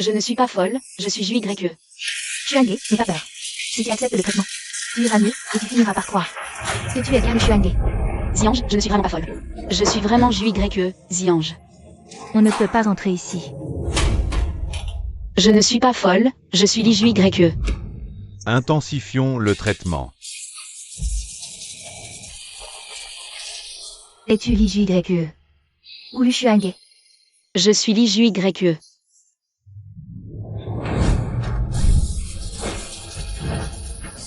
Je ne suis pas folle, je suis YE. Shuanghe, n'aie pas peur. Si tu acceptes le traitement, tu iras mieux et tu finiras par croire que tu es bien le Shuanghe. Ziange, je ne suis vraiment pas folle. Je suis vraiment YE, Ziange. On ne peut pas entrer ici. Je ne suis pas folle, je suis YE. Intensifions le traitement. Es-tu l'IJYE ou le Shuanghe? Je suis YE.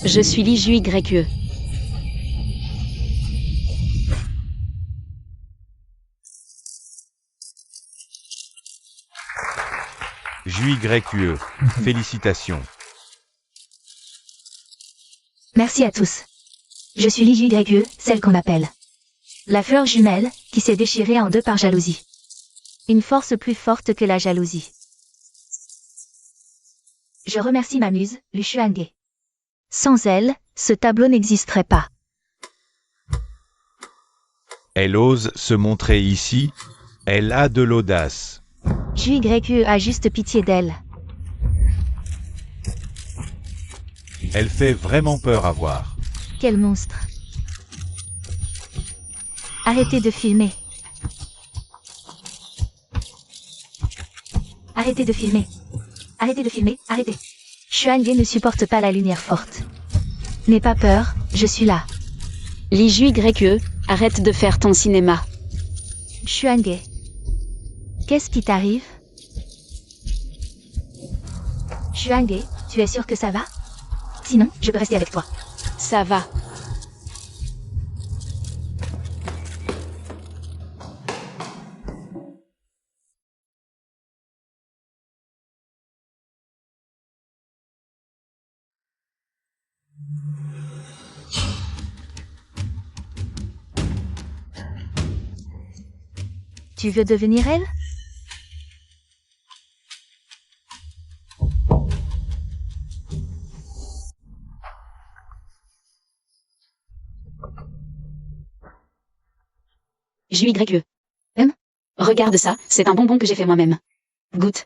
Je suis YE. JYE. Félicitations. Merci à tous. Je suis l'IJYE, celle qu'on appelle la fleur jumelle, qui s'est déchirée en deux par jalousie. Une force plus forte que la jalousie. Je remercie ma muse, le Shuanghe. Sans elle, ce tableau n'existerait pas. Elle ose se montrer ici. Elle a de l'audace. JYE a juste pitié d'elle. Elle fait vraiment peur à voir. Quel monstre. Arrêtez de filmer. Arrêtez de filmer. Arrêtez de filmer, arrêtez. Shuanghe ne supporte pas la lumière forte. N'aie pas peur, je suis là. YE, arrête de faire ton cinéma. Shuanghe. Qu'est-ce qui t'arrive? Shuanghe, tu es sûr que ça va? Sinon, je peux rester avec toi. Ça va. Tu veux devenir elle? JYE. Regarde ça, c'est un bonbon que j'ai fait moi-même. Goûte.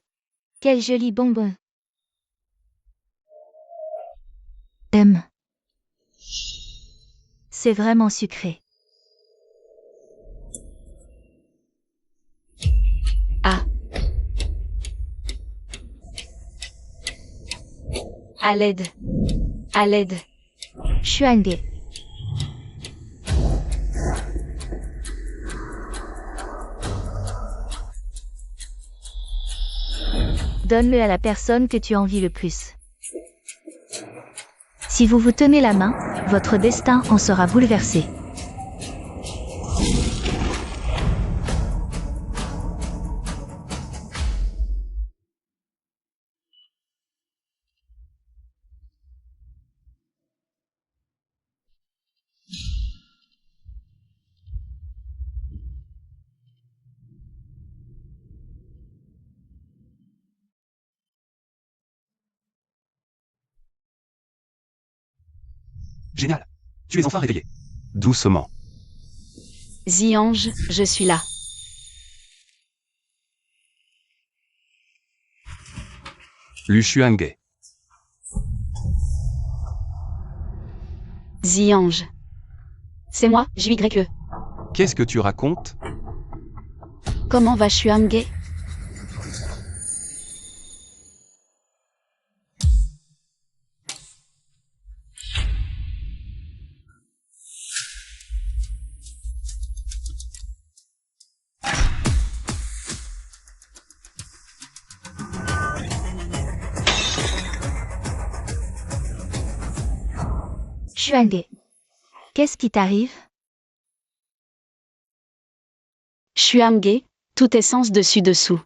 Quel joli bonbon. C'est vraiment sucré. Ah. À l'aide. À l'aide. Shuanghe. Donne-le à la personne que tu envies le plus. Si vous vous tenez la main, votre destin en sera bouleversé. Génial. Tu es enfin réveillé. Doucement. Ziange, je suis là. Lu Shuanghe. Ziange. C'est moi, JYE. Qu'est-ce que tu racontes? Comment va Shuanghe? Shuanghe. Qu'est-ce qui t'arrive? Shuanghe, tout est sens dessus-dessous.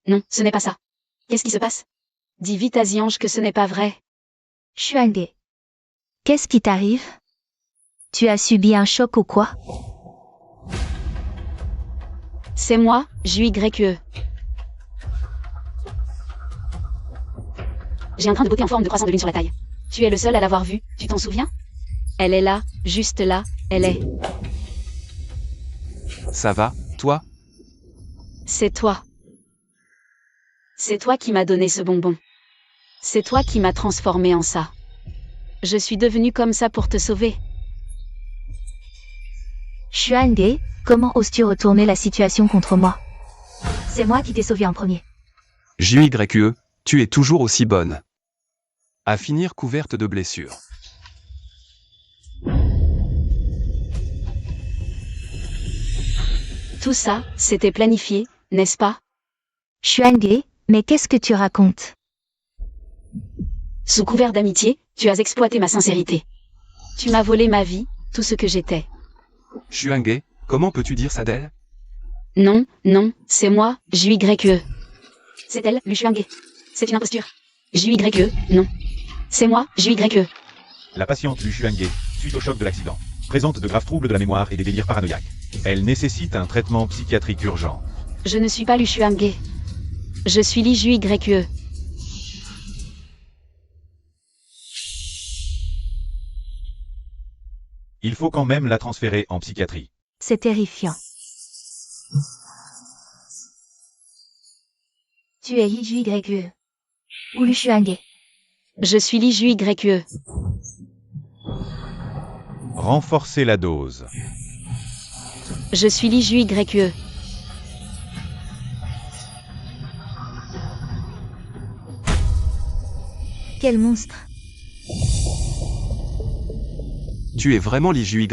Non, ce n'est pas ça. Qu'est-ce qui se passe? Dis vite à Ziange que ce n'est pas vrai. Shuanghe. Qu'est-ce qui t'arrive? Tu as subi un choc ou quoi? C'est moi, JYE. J'ai un grain de beauté en forme de croissant de lune sur la taille. Tu es le seul à l'avoir vue, tu t'en souviens? Elle est là, juste là, elle est. Ça va, toi? C'est toi. C'est toi qui m'as donné ce bonbon. C'est toi qui m'as transformé en ça. Je suis devenue comme ça pour te sauver. Xuange, comment oses-tu retourner la situation contre moi? C'est moi qui t'ai sauvé en premier. JYE, tu es toujours aussi bonne. À finir couverte de blessures. Tout ça, c'était planifié, n'est-ce pas? Xuange, mais qu'est-ce que tu racontes? Sous couvert d'amitié, tu as exploité ma sincérité. Tu m'as volé ma vie, tout ce que j'étais. Xuange, comment peux-tu dire ça d'elle? Non, non, c'est moi, JYE. C'est elle, Lu Xuange. C'est une imposture. JYE, non. C'est moi, JYE. La patiente Lu Xuange, suite au choc de l'accident, présente de graves troubles de la mémoire et des délires paranoïaques. Elle nécessite un traitement psychiatrique urgent. Je ne suis pas Lu Xuange. Je suis Li JYE. Il faut quand même la transférer en psychiatrie. C'est terrifiant. Tu es JYE. Ou Lu Xuange. Je suis Li JYE. Renforcer la dose. Je suis Li JYE. Quel monstre. Tu es vraiment l'IJYE?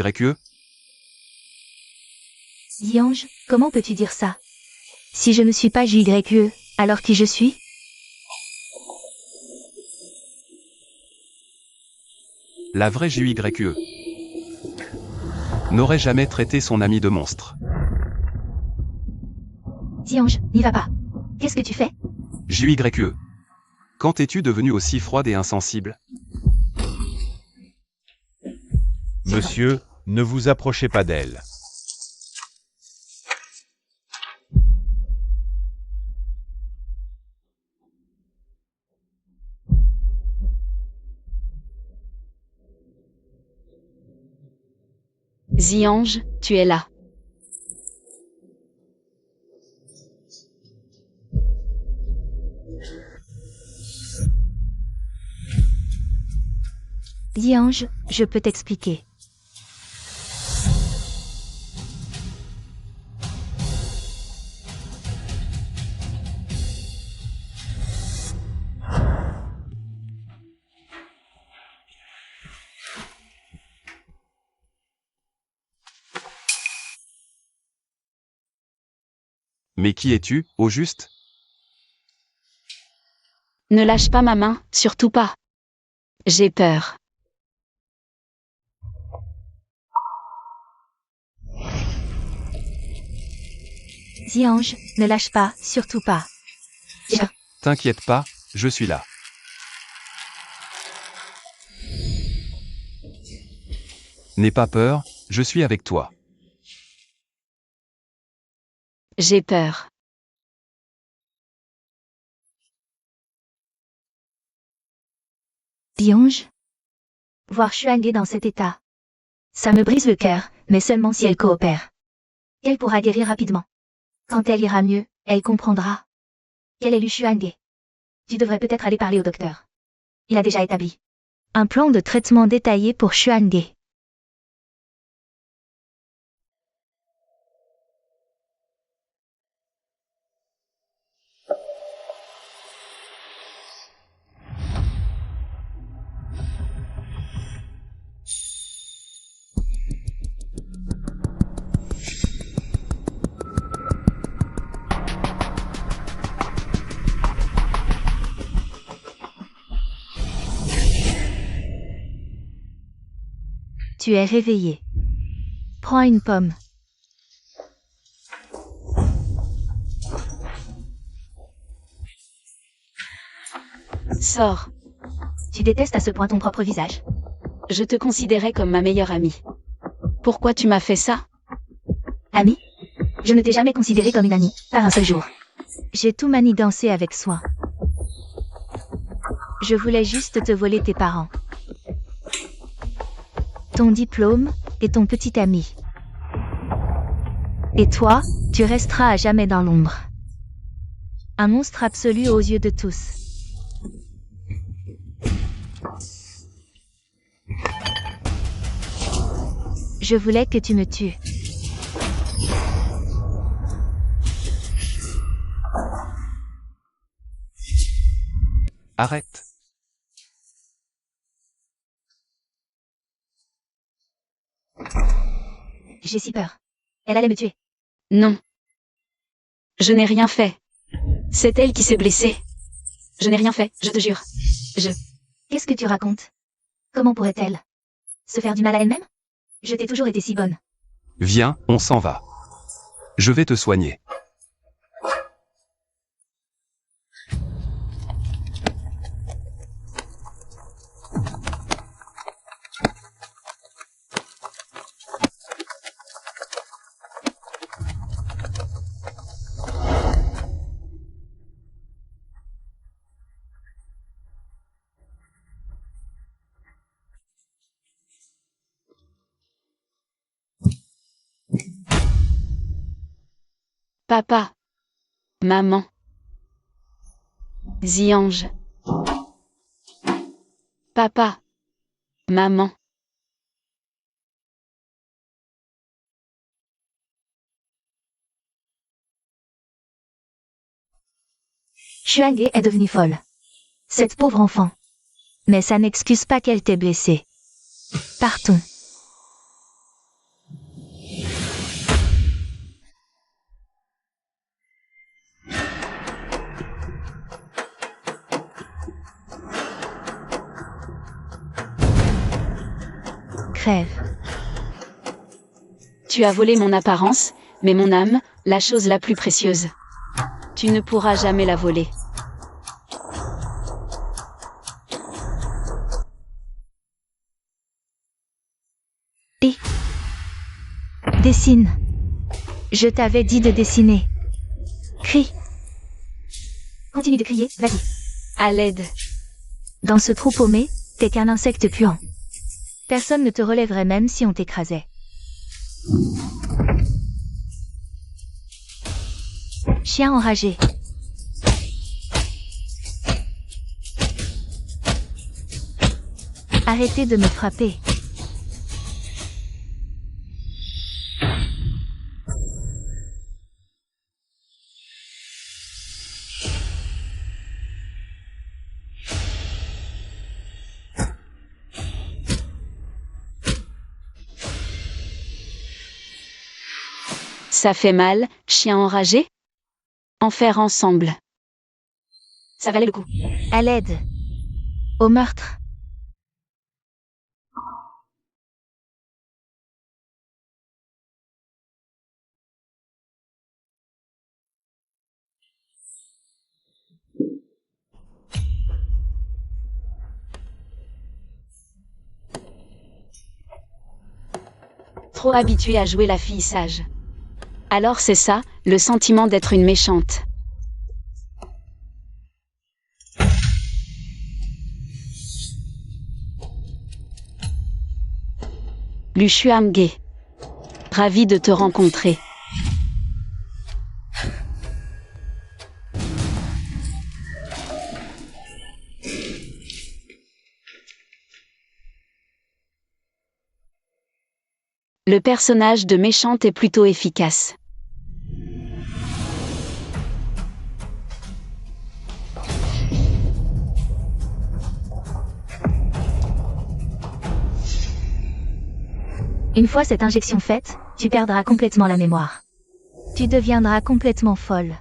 Ziange, comment peux-tu dire ça? Si je ne suis pas JYE, alors qui je suis? La vraie JYE n'aurait jamais traité son ami de monstre. Ziange, n'y va pas. Qu'est-ce que tu fais? JYE. Quand es-tu devenue aussi froide et insensible? Monsieur, ne vous approchez pas d'elle. Ziange, tu es là. Ziange, je peux t'expliquer. Mais qui es-tu, au juste? Ne lâche pas ma main, surtout pas. J'ai peur. Ziange, ne lâche pas, surtout pas. T'inquiète pas, je suis là. N'aie pas peur, je suis avec toi. J'ai peur. Ziange? Voir Xuange dans cet état. Ça me brise le cœur, mais seulement si elle coopère. Elle pourra guérir rapidement. Quand elle ira mieux, elle comprendra. Quel est Lu Xuange? Tu devrais peut-être aller parler au docteur. Il a déjà établi un plan de traitement détaillé pour Xuange. Tu es réveillé. Prends une pomme. Sors. Tu détestes à ce point ton propre visage. Je te considérais comme ma meilleure amie. Pourquoi tu m'as fait ça? Amie? Je ne t'ai jamais considéré comme une amie, pas un seul jour. J'ai tout manigancé avec soin. Je voulais juste te voler tes parents. Ton diplôme, et ton petit ami. Et toi, tu resteras à jamais dans l'ombre. Un monstre absolu aux yeux de tous. Je voulais que tu me tues. Arrête. J'ai si peur. Elle allait me tuer. Non. Je n'ai rien fait. C'est elle qui s'est blessée. Je n'ai rien fait, je te jure. Qu'est-ce que tu racontes? Comment pourrait-elle se faire du mal à elle-même? Je t'ai toujours été si bonne. Viens, on s'en va. Je vais te soigner. Papa. Maman. Ziange. Papa. Maman. Xuange est devenue folle. Cette pauvre enfant. Mais ça n'excuse pas qu'elle t'ait blessée. Partons. Crève. Tu as volé mon apparence, mais mon âme, la chose la plus précieuse. Tu ne pourras jamais la voler. Dessine. Je t'avais dit de dessiner. Crie. Continue de crier, vas-y. À l'aide. Dans ce trou paumé, t'es qu'un insecte puant. Personne ne te relèverait même si on t'écrasait. Chien enragé. Arrêtez de me frapper. Ça fait mal, chien enragé? En faire ensemble. Ça valait le coup. À l'aide. Au meurtre. Trop habituée à jouer la fille sage. Alors c'est ça, le sentiment d'être une méchante. Lu Xuange. Ravi de te rencontrer. Le personnage de méchante est plutôt efficace. Une fois cette injection faite, tu perdras complètement la mémoire. Tu deviendras complètement folle.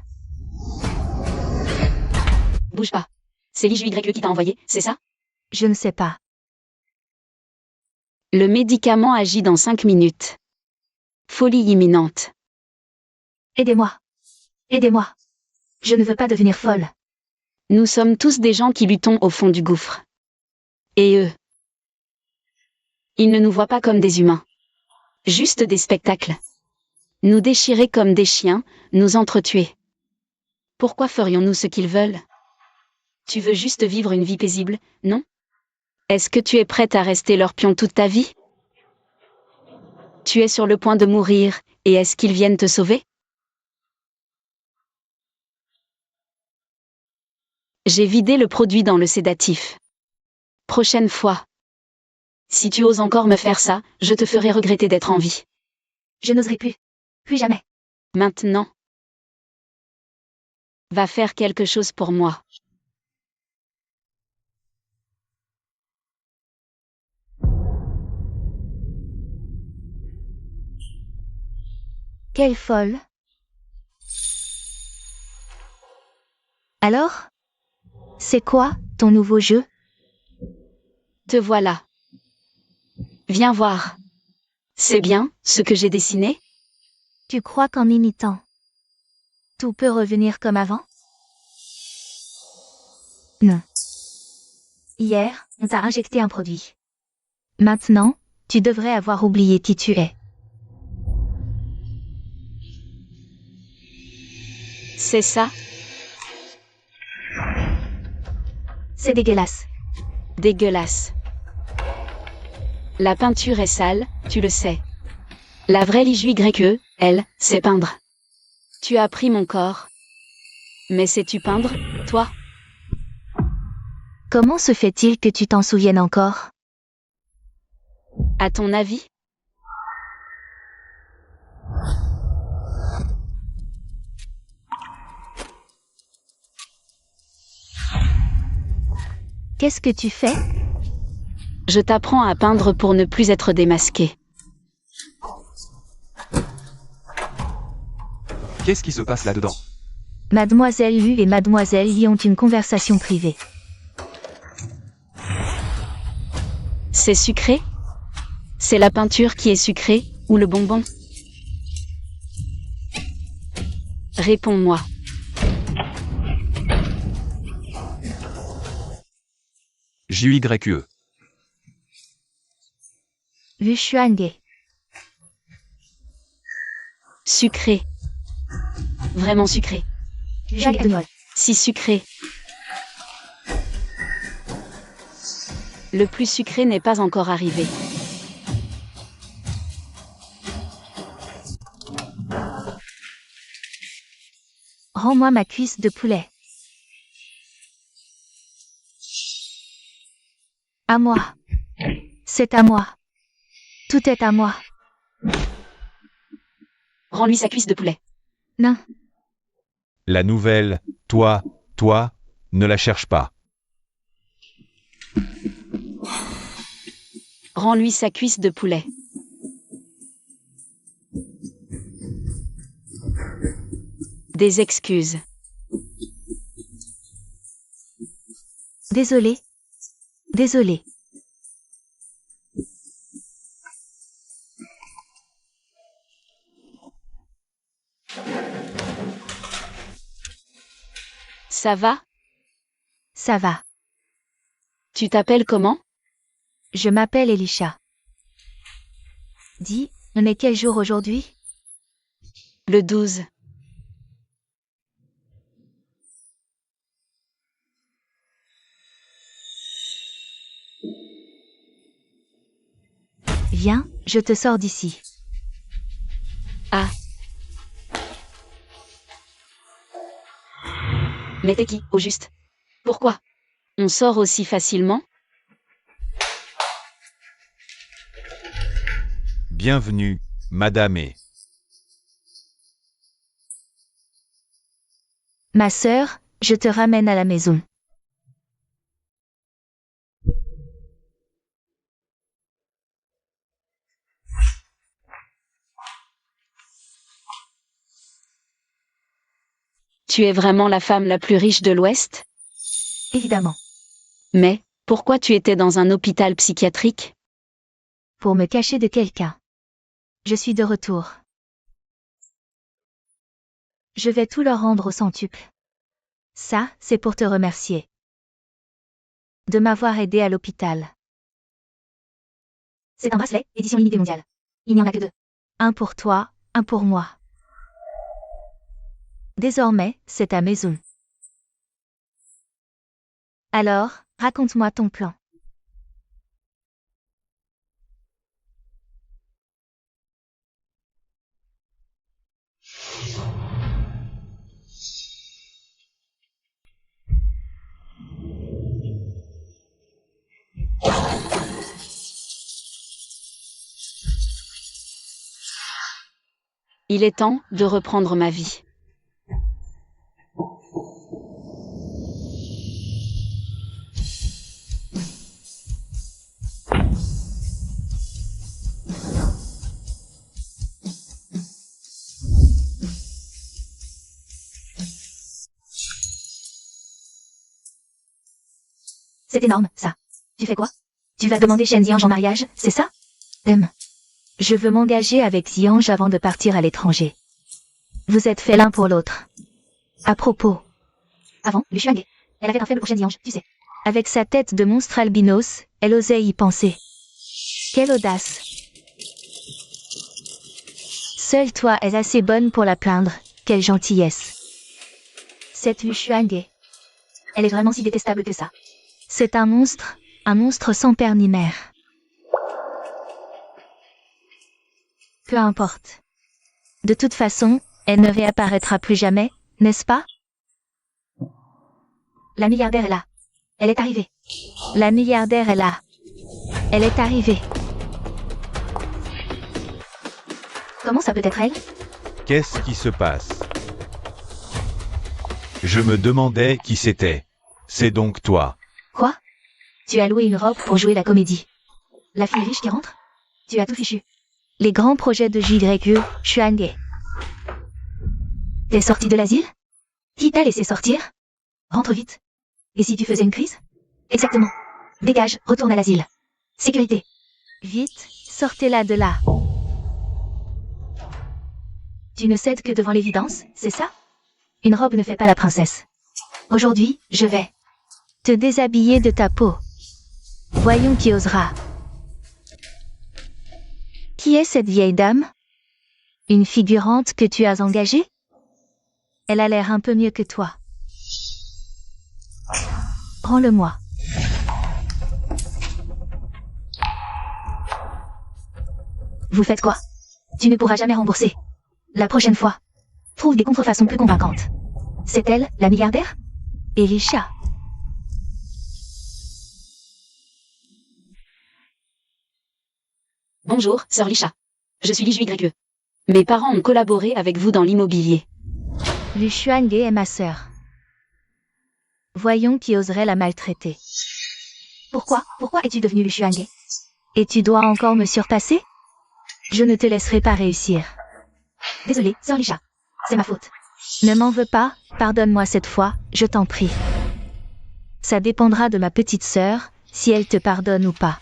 Bouge pas. C'est l'IJYE qui t'a envoyé, c'est ça? Je ne sais pas. Le médicament agit dans 5 minutes. Folie imminente. Aidez-moi. Aidez-moi. Je ne veux pas devenir folle. Nous sommes tous des gens qui luttons au fond du gouffre. Et eux? Ils ne nous voient pas comme des humains. Juste des spectacles. Nous déchirer comme des chiens, nous entretuer. Pourquoi ferions-nous ce qu'ils veulent? Tu veux juste vivre une vie paisible, non? Est-ce que tu es prête à rester leur pion toute ta vie? Tu es sur le point de mourir, et est-ce qu'ils viennent te sauver? J'ai vidé le produit dans le sédatif. Prochaine fois. Si tu oses encore me faire ça, je te ferai regretter d'être en vie. Je n'oserai plus. Plus jamais. Maintenant. Va faire quelque chose pour moi. Quelle folle. Alors? C'est quoi, ton nouveau jeu? Te voilà. Viens voir. C'est bien, ce que j'ai dessiné? Tu crois qu'en imitant, tout peut revenir comme avant? Non. Hier, on t'a injecté un produit. Maintenant, tu devrais avoir oublié qui tu es. C'est ça? C'est dégueulasse. Dégueulasse. La peinture est sale, tu le sais. La vraie Ligue, elle, c'est peindre. Tu as pris mon corps. Mais sais-tu peindre, toi? Comment se fait-il que tu t'en souviennes encore? À ton avis? Qu'est-ce que tu fais? Je t'apprends à peindre pour ne plus être démasqué. Qu'est-ce qui se passe là-dedans? Mademoiselle Lu et Mademoiselle Li ont une conversation privée. C'est sucré? C'est la peinture qui est sucrée, ou le bonbon? Réponds-moi. JYE. Lu Xuange. Sucré. Vraiment sucré. Jacques de Vol. Si sucré. Le plus sucré n'est pas encore arrivé. Rends-moi ma cuisse de poulet. À moi. C'est à moi. Tout est à moi. Rends-lui sa cuisse de poulet. Non. La nouvelle, toi, ne la cherche pas. Rends-lui sa cuisse de poulet. Des excuses. Désolé. Désolé. Ça va? Ça va. Tu t'appelles comment? Je m'appelle Elisha. Dis, on est quel jour aujourd'hui? Le 12. Viens, je te sors d'ici. Ah. Mais t'es qui, au juste? Pourquoi? On sort aussi facilement? Bienvenue, madame et... Ma sœur, je te ramène à la maison. Tu es vraiment la femme la plus riche de l'Ouest? Évidemment. Mais, pourquoi tu étais dans un hôpital psychiatrique? Pour me cacher de quelqu'un. Je suis de retour. Je vais tout leur rendre au centuple. Ça, c'est pour te remercier. De m'avoir aidé à l'hôpital. C'est un bracelet, édition limitée mondiale. Il n'y en a que deux. Un pour toi, un pour moi. Désormais, c'est ta maison. Alors, raconte-moi ton plan. Il est temps de reprendre ma vie. C'est énorme, ça. Tu fais quoi? Tu vas demander Shen Ziange en mariage, c'est ça? Je veux m'engager avec Ziange avant de partir à l'étranger. Vous êtes faits l'un pour l'autre. À propos. Avant, Lu Xuange, elle avait un faible pour Shen Ziange, tu sais. Avec sa tête de monstre albinos, elle osait y penser. Quelle audace. Seule toi es assez bonne pour la plaindre. Quelle gentillesse. Cette Lu Xuange. Elle est vraiment si détestable que ça. C'est un monstre sans père ni mère. Peu importe. De toute façon, elle ne réapparaîtra plus jamais, n'est-ce pas? La milliardaire est là. Elle est arrivée. La milliardaire est là. Elle est arrivée. Comment ça peut être elle? Qu'est-ce qui se passe? Je me demandais qui c'était. C'est donc toi. Quoi? Tu as loué une robe pour jouer la comédie. La fille riche qui rentre? Tu as tout fichu. Les grands projets de JYE, Xuange. T'es sorti de l'asile? Qui t'a laissé sortir? Rentre vite. Et si tu faisais une crise? Exactement. Dégage, retourne à l'asile. Sécurité. Vite, sortez-la de là. Tu ne cèdes que devant l'évidence, c'est ça? Une robe ne fait pas la princesse. Aujourd'hui, je vais te déshabiller de ta peau. Voyons qui osera. Qui est cette vieille dame? Une figurante que tu as engagée? Elle a l'air un peu mieux que toi. Rends-le-moi. Vous faites quoi? Tu ne pourras jamais rembourser. La prochaine fois, trouve des contrefaçons plus convaincantes. C'est elle, la milliardaire? Elisha. Bonjour, sœur Lisha. Je suis Li Juigreke. Mes parents ont collaboré avec vous dans l'immobilier. Lu Xuange est ma sœur. Voyons qui oserait la maltraiter. Pourquoi es-tu devenue Lu Xuange? Et tu dois encore me surpasser? Je ne te laisserai pas réussir. Désolée, sœur Lisha. C'est ma faute. Ne m'en veux pas, pardonne-moi cette fois, je t'en prie. Ça dépendra de ma petite sœur, si elle te pardonne ou pas.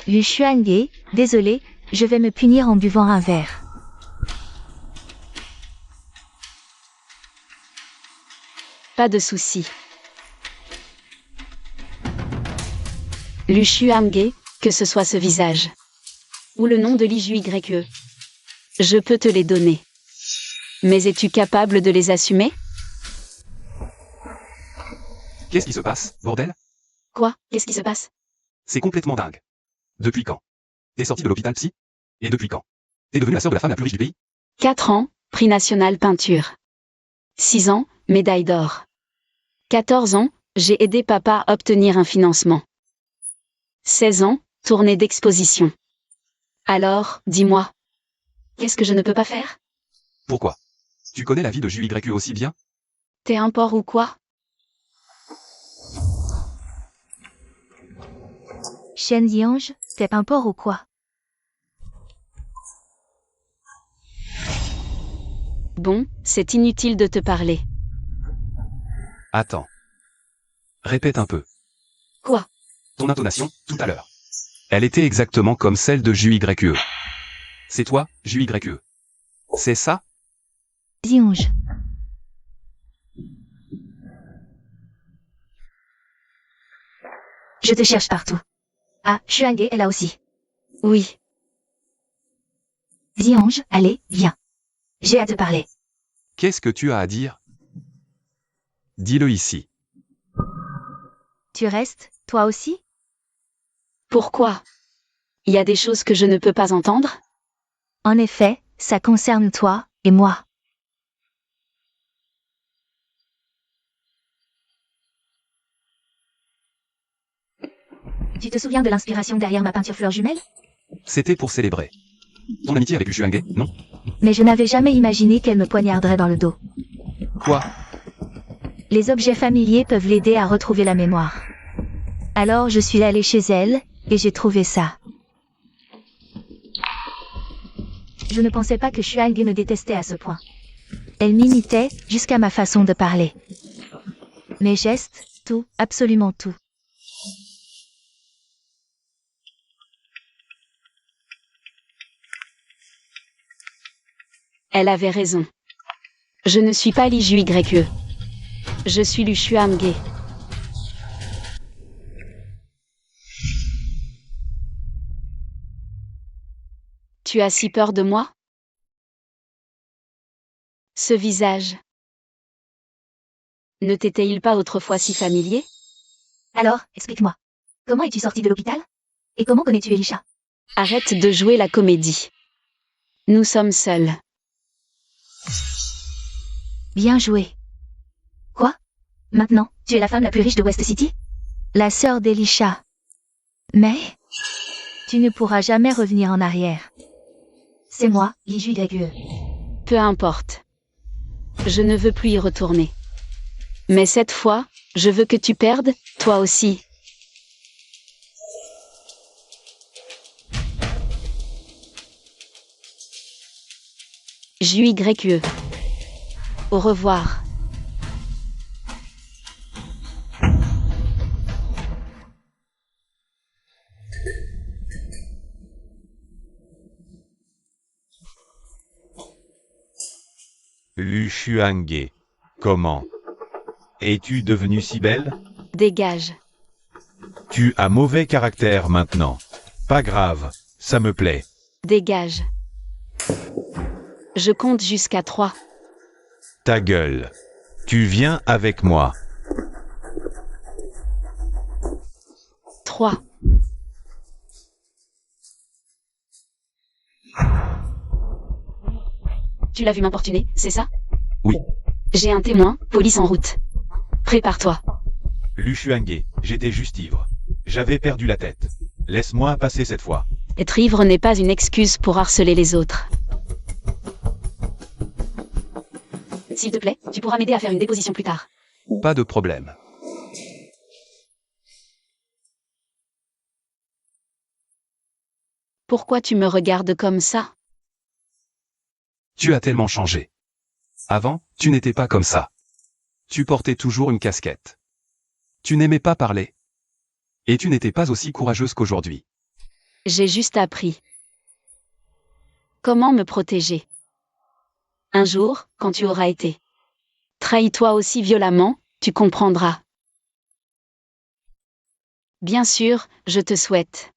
Lu Xuange, désolé, je vais me punir en buvant un verre. Pas de souci. Lu Xuange, que ce soit ce visage. Ou le nom de Li Juigreke. Je peux te les donner. Mais es-tu capable de les assumer? Qu'est-ce qui se passe, bordel? Quoi? Qu'est-ce qui se passe? C'est complètement dingue. Depuis quand? T'es sorti de l'hôpital psy? Et depuis quand? T'es devenue la sœur de la femme la plus riche du pays? 4 ans, prix national peinture. 6 ans, médaille d'or. 14 ans, j'ai aidé papa à obtenir un financement. 16 ans, tournée d'exposition. Alors, dis-moi. Qu'est-ce que je ne peux pas faire? Pourquoi? Tu connais la vie de JYE aussi bien? T'es un porc ou quoi? Shen Ziange, t'es un porc ou quoi? Bon, c'est inutile de te parler. Attends. Répète un peu. Quoi? Ton intonation, tout à l'heure. Elle était exactement comme celle de JYE. C'est toi, JYE. C'est ça? Ziange. Je te cherche partout. Ah, Xuange est là aussi. Oui. Ziange, allez, viens. J'ai à te parler. Qu'est-ce que tu as à dire? Dis-le ici. Tu restes, toi aussi? Pourquoi? Il y a des choses que je ne peux pas entendre? En effet, ça concerne toi et moi. Tu te souviens de l'inspiration derrière ma peinture fleur jumelle? C'était pour célébrer. Ton amitié avec Lushuangé, non? Mais je n'avais jamais imaginé qu'elle me poignarderait dans le dos. Quoi? Les objets familiers peuvent l'aider à retrouver la mémoire. Alors je suis allée chez elle, et j'ai trouvé ça. Je ne pensais pas que Xuange me détestait à ce point. Elle m'imitait, jusqu'à ma façon de parler. Mes gestes, tout, absolument tout. Elle avait raison. Je ne suis pas Li Jui YE. Je suis Lu Xuange. Tu as si peur de moi? Ce visage. Ne t'était-il pas autrefois si familier? Alors, explique-moi. Comment es-tu sortie de l'hôpital? Et comment connais-tu Elisha? Arrête de jouer la comédie. Nous sommes seuls. Bien joué. Quoi? Maintenant, tu es la femme la plus riche de West City? La sœur d'Elisha. Mais tu ne pourras jamais revenir en arrière. C'est moi, Li Jui YE. Peu importe. Je ne veux plus y retourner. Mais cette fois, je veux que tu perdes, toi aussi. Jui YE. Au revoir. Lu Xuange. Comment? Es-tu devenue si belle? Dégage. Tu as mauvais caractère maintenant. Pas grave, ça me plaît. Dégage. Je compte jusqu'à 3. Ta gueule. Tu viens avec moi. 3. Tu l'as vu m'importuner, c'est ça? Oui. J'ai un témoin, police en route. Prépare-toi. Lu Xuange, j'étais juste ivre. J'avais perdu la tête. Laisse-moi passer cette fois. Être ivre n'est pas une excuse pour harceler les autres. S'il te plaît, tu pourras m'aider à faire une déposition plus tard. Pas de problème. Pourquoi tu me regardes comme ça? Tu as tellement changé. Avant, tu n'étais pas comme ça. Tu portais toujours une casquette. Tu n'aimais pas parler. Et tu n'étais pas aussi courageuse qu'aujourd'hui. J'ai juste appris. Comment me protéger? Un jour, quand tu auras été trahi toi aussi violemment, tu comprendras. Bien sûr, je te souhaite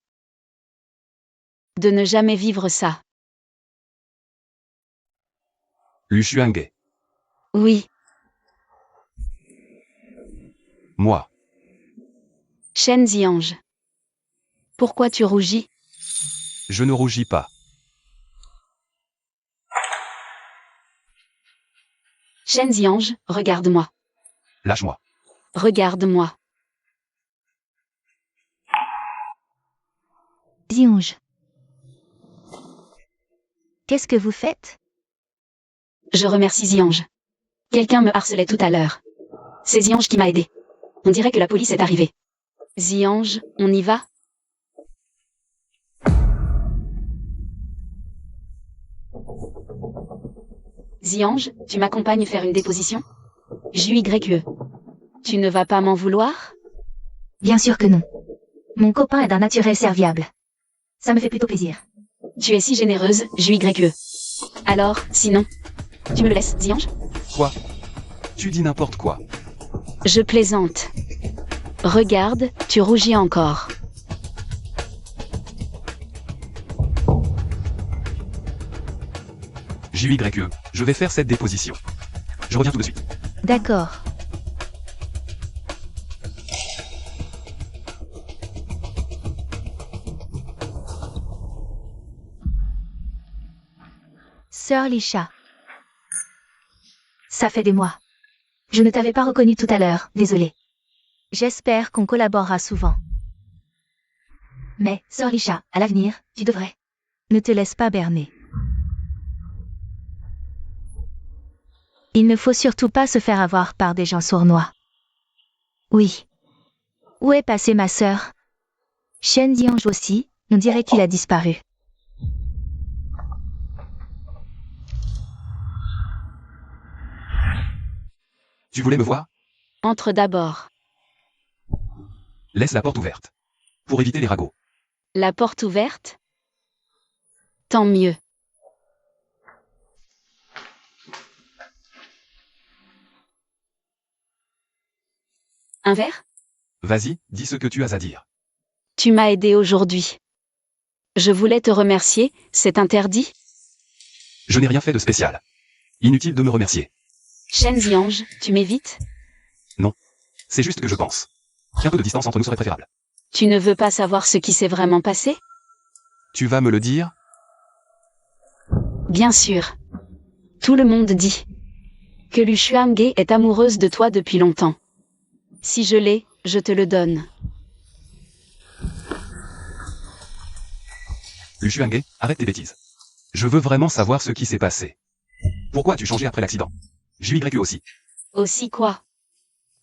de ne jamais vivre ça. Lushuangé. Oui, Moi. Shen Ziange. Pourquoi tu rougis? Je ne rougis pas. Shen Ziange, regarde-moi. Lâche-moi. Regarde-moi. Ziange. Qu'est-ce que vous faites? Je remercie Ziange. Quelqu'un me harcelait tout à l'heure. C'est Ziange qui m'a aidé. On dirait que la police est arrivée. Ziange, on y va? Ziange, tu m'accompagnes faire une déposition? Jui YE. Tu ne vas pas m'en vouloir? Bien sûr que non. Mon copain est d'un naturel serviable. Ça me fait plutôt plaisir. Tu es si généreuse, Jui YE. Alors, sinon, tu me le laisses, Ziange? Quoi? Tu dis n'importe quoi. Je plaisante. Regarde, tu rougis encore. JYE, je vais faire cette déposition. Je reviens tout de suite. D'accord. Sœur Lisha. Ça fait des mois. Je ne t'avais pas reconnu tout à l'heure, désolé. J'espère qu'on collaborera souvent. Mais, Sœur Lisha, à l'avenir, tu devrais Ne te laisse pas berner. Il ne faut surtout pas se faire avoir par des gens sournois. Oui. Où est passée ma sœur? Shen Ziange aussi, on dirait qu'il a disparu. Tu voulais me voir? Entre d'abord. Laisse la porte ouverte. Pour éviter les ragots. La porte ouverte? Tant mieux. Un verre? Vas-y, dis ce que tu as à dire. Tu m'as aidé aujourd'hui. Je voulais te remercier, c'est interdit? Je n'ai rien fait de spécial. Inutile de me remercier. Shen Ziange, tu m'évites? C'est juste que je pense. Qu'un peu de distance entre nous serait préférable. Tu ne veux pas savoir ce qui s'est vraiment passé? Tu vas me le dire? Bien sûr. Tout le monde dit que Lu Xuange est amoureuse de toi depuis longtemps. Si je l'ai, je te le donne. Lu Xuange, arrête tes bêtises. Je veux vraiment savoir ce qui s'est passé. Pourquoi as-tu changé après l'accident? JYQ aussi. Aussi quoi?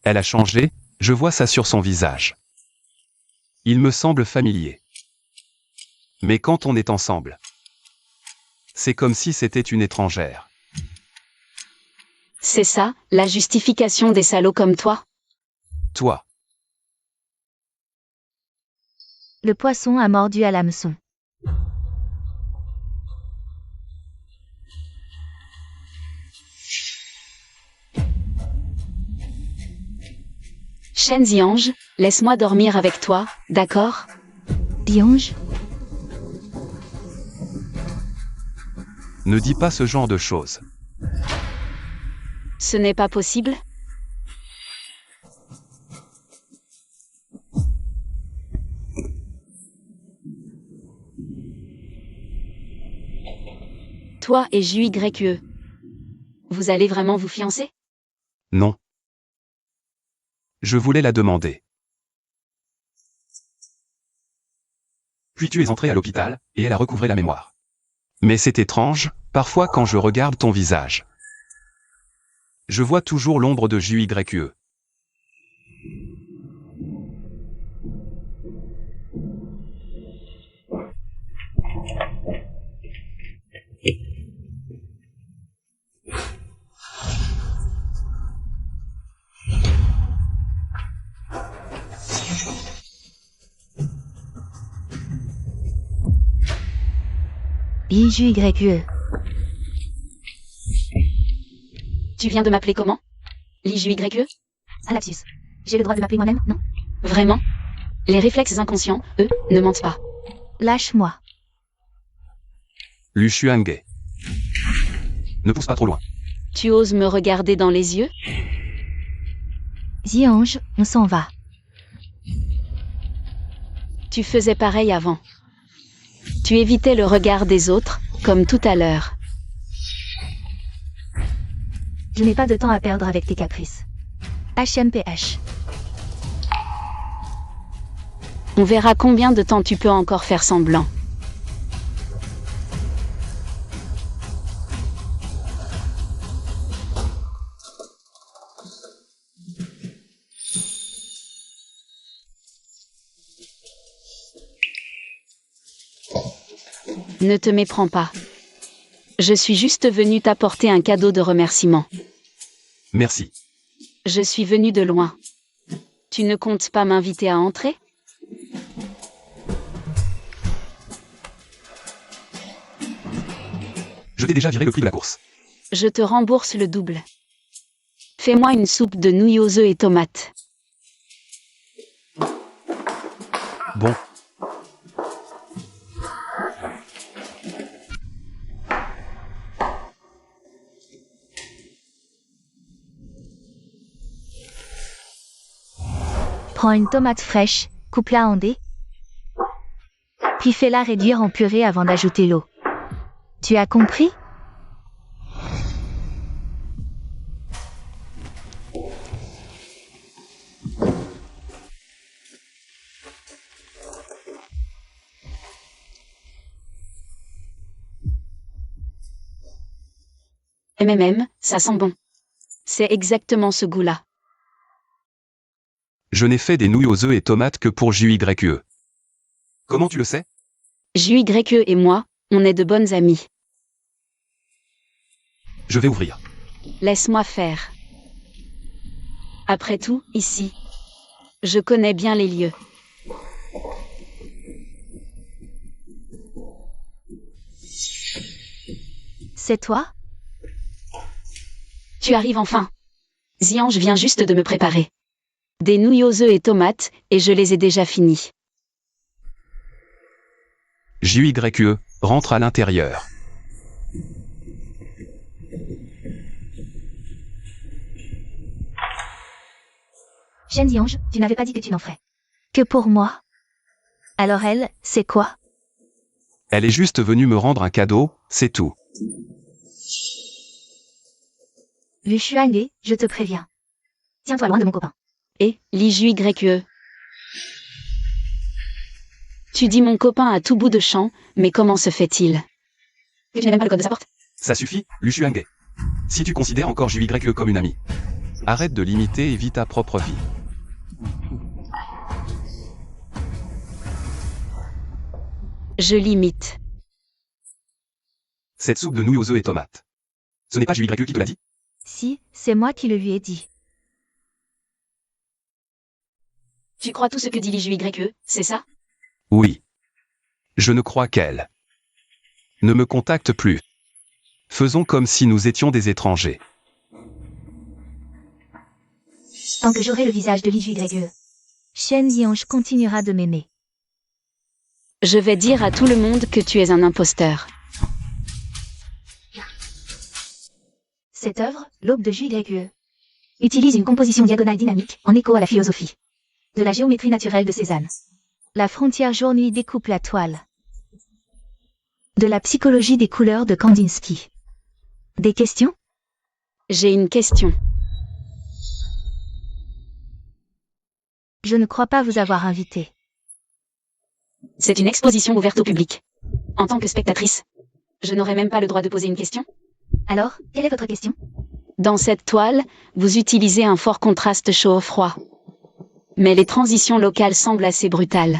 Elle a changé, je vois ça sur son visage. Il me semble familier. Mais quand on est ensemble, c'est comme si c'était une étrangère. C'est ça, la justification des salauds comme toi? Toi, Le poisson a mordu à l'hameçon. Shen Ziange, laisse-moi dormir avec toi, d'accord? Ziange? ne dis pas ce genre de choses. Ce n'est pas possible? Toi et JYE. Vous allez vraiment vous fiancer? Non. Je voulais la demander. Puis tu es entré à l'hôpital, et elle a recouvré la mémoire. Mais c'est étrange, parfois quand je regarde ton visage. Je vois toujours l'ombre de JYE. IJYE. Tu viens de m'appeler comment? JYE? Un lapsus. J'ai le droit de m'appeler moi-même, non? Vraiment? Les réflexes inconscients, eux, ne mentent pas. Lâche-moi. Lu Xuange. Ne pousse pas trop loin. Tu oses me regarder dans les yeux? Ziange, on s'en va. Tu faisais pareil avant. Tu évitais le regard des autres, comme tout à l'heure. Je n'ai pas de temps à perdre avec tes caprices. HMPH. On verra combien de temps tu peux encore faire semblant. Ne te méprends pas. Je suis juste venu t'apporter un cadeau de remerciement. Merci. Je suis venu de loin. Tu ne comptes pas m'inviter à entrer? Je t'ai déjà viré le prix de la course. Je te rembourse le double. Fais-moi une soupe de nouilles aux œufs et tomates. Bon. Prends une tomate fraîche, coupe-la en dés. Puis fais-la réduire en purée avant d'ajouter l'eau. Tu as compris? Ça sent bon. C'est exactement ce goût-là. Je n'ai fait des nouilles aux œufs et tomates que pour JUYE. Comment tu le sais? JUYE et moi, on est de bonnes amies. Je vais ouvrir. Laisse-moi faire. Après tout, ici, je connais bien les lieux. C'est toi? Tu arrives enfin. Xian, je viens juste de me préparer. Des nouilles aux œufs et tomates, et je les ai déjà finies. JUYE rentre à l'intérieur. Shen Ziange, tu n'avais pas dit que tu n'en ferais que pour moi. Alors elle, c'est quoi? Elle est juste venue me rendre un cadeau, c'est tout. Vu Xuange, je te préviens. Tiens-toi loin de mon copain. Et, JUYE. Tu dis mon copain à tout bout de champ, mais comment se fait-il? Que tu n'as même pas le code de sa porte? Ça suffit, Xuange. Si tu considères encore JUYE comme une amie, arrête de l'imiter et vis ta propre vie. Je l'imite. Cette soupe de nouilles aux œufs et tomates. Ce n'est pas JUYE qui te l'a dit? Si, c'est moi qui le lui ai dit. Tu crois tout ce que dit JUYE, c'est ça? Oui. Je ne crois qu'elle ne me contacte plus. Faisons comme si nous étions des étrangers. Tant que j'aurai le visage de JUYE, Shen Ziange continuera de m'aimer. Je vais dire à tout le monde que tu es un imposteur. Cette œuvre, l'aube de JUYE, utilise une composition diagonale dynamique en écho à la philosophie de la géométrie naturelle de Cézanne. La frontière jour-nuit découpe la toile. De la psychologie des couleurs de Kandinsky. Des questions? J'ai une question. Je ne crois pas vous avoir invité. C'est une exposition ouverte au public. En tant que spectatrice, je n'aurais même pas le droit de poser une question? Alors, quelle est votre question? Dans cette toile, vous utilisez un fort contraste chaud-froid. Mais les transitions locales semblent assez brutales.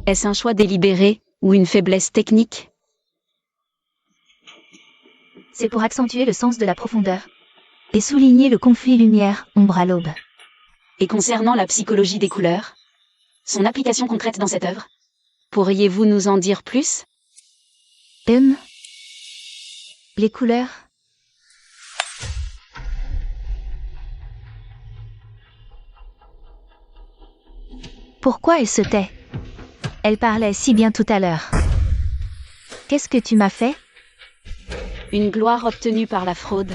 Est-ce un choix délibéré, ou une faiblesse technique? C'est pour accentuer le sens de la profondeur et souligner le conflit lumière-ombre à l'aube. Et concernant la psychologie des couleurs, son application concrète dans cette œuvre, pourriez-vous nous en dire plus? Les couleurs. Pourquoi elle se tait? Elle parlait si bien tout à l'heure. Qu'est-ce que tu m'as fait? Une gloire obtenue par la fraude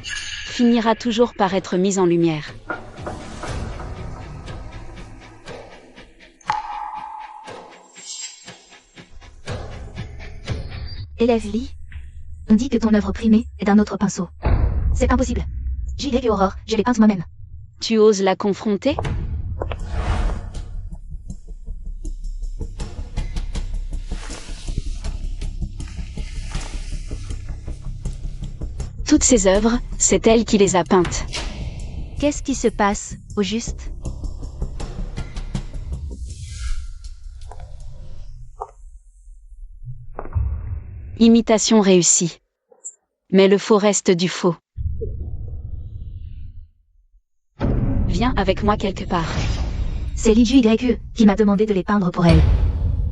finira toujours par être mise en lumière. Élève Lee, on dit que ton œuvre primée est d'un autre pinceau. C'est impossible. JUYE Aurore, je l'ai peinte moi-même. Tu oses la confronter? Toutes ces œuvres, c'est elle qui les a peintes. Qu'est-ce qui se passe, au juste? Imitation réussie. Mais le faux reste du faux. Viens avec moi quelque part. C'est JUYE qui m'a demandé de les peindre pour elle.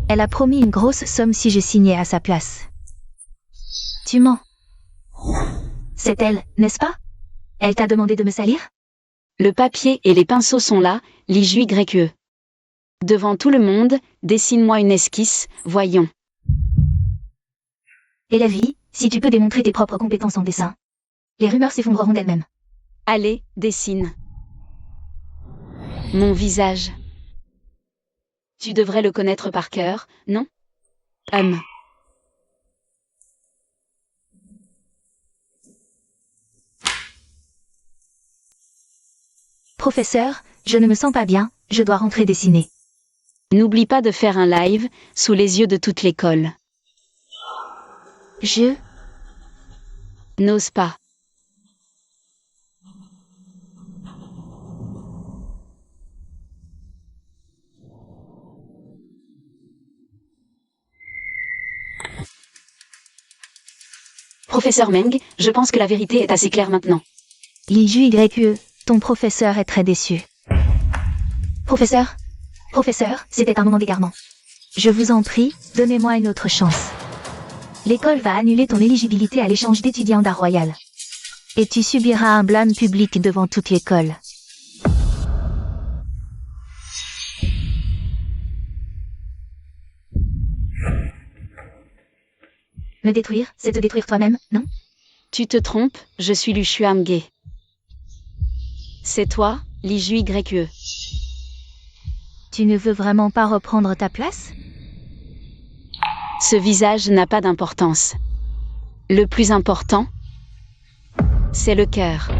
Elle a promis une grosse somme si je signais à sa place. Tu mens. C'est elle, n'est-ce pas? Elle t'a demandé de me salir? Le papier et les pinceaux sont là, JUYE. Devant tout le monde, dessine-moi une esquisse, voyons. Élève Lee, si tu peux démontrer tes propres compétences en dessin, les rumeurs s'effondreront d'elles-mêmes. Allez, dessine. Mon visage. Tu devrais le connaître par cœur, non? Professeur, je ne me sens pas bien, je dois rentrer dessiner. N'oublie pas de faire un live, sous les yeux de toute l'école. Je N'ose pas. Professeur Meng, je pense que la vérité est assez claire maintenant. Li Jue, ton professeur est très déçu. Professeur, c'était un moment d'égarement. Je vous en prie, donnez-moi une autre chance. L'école va annuler ton éligibilité à l'échange d'étudiants d'Art Royal. Et tu subiras un blâme public devant toute l'école. Me détruire, c'est te détruire toi-même, non? Tu te trompes, je suis Lu Xuange. C'est toi, Li Jue. Tu ne veux vraiment pas reprendre ta place? Ce visage n'a pas d'importance. Le plus important, c'est le cœur.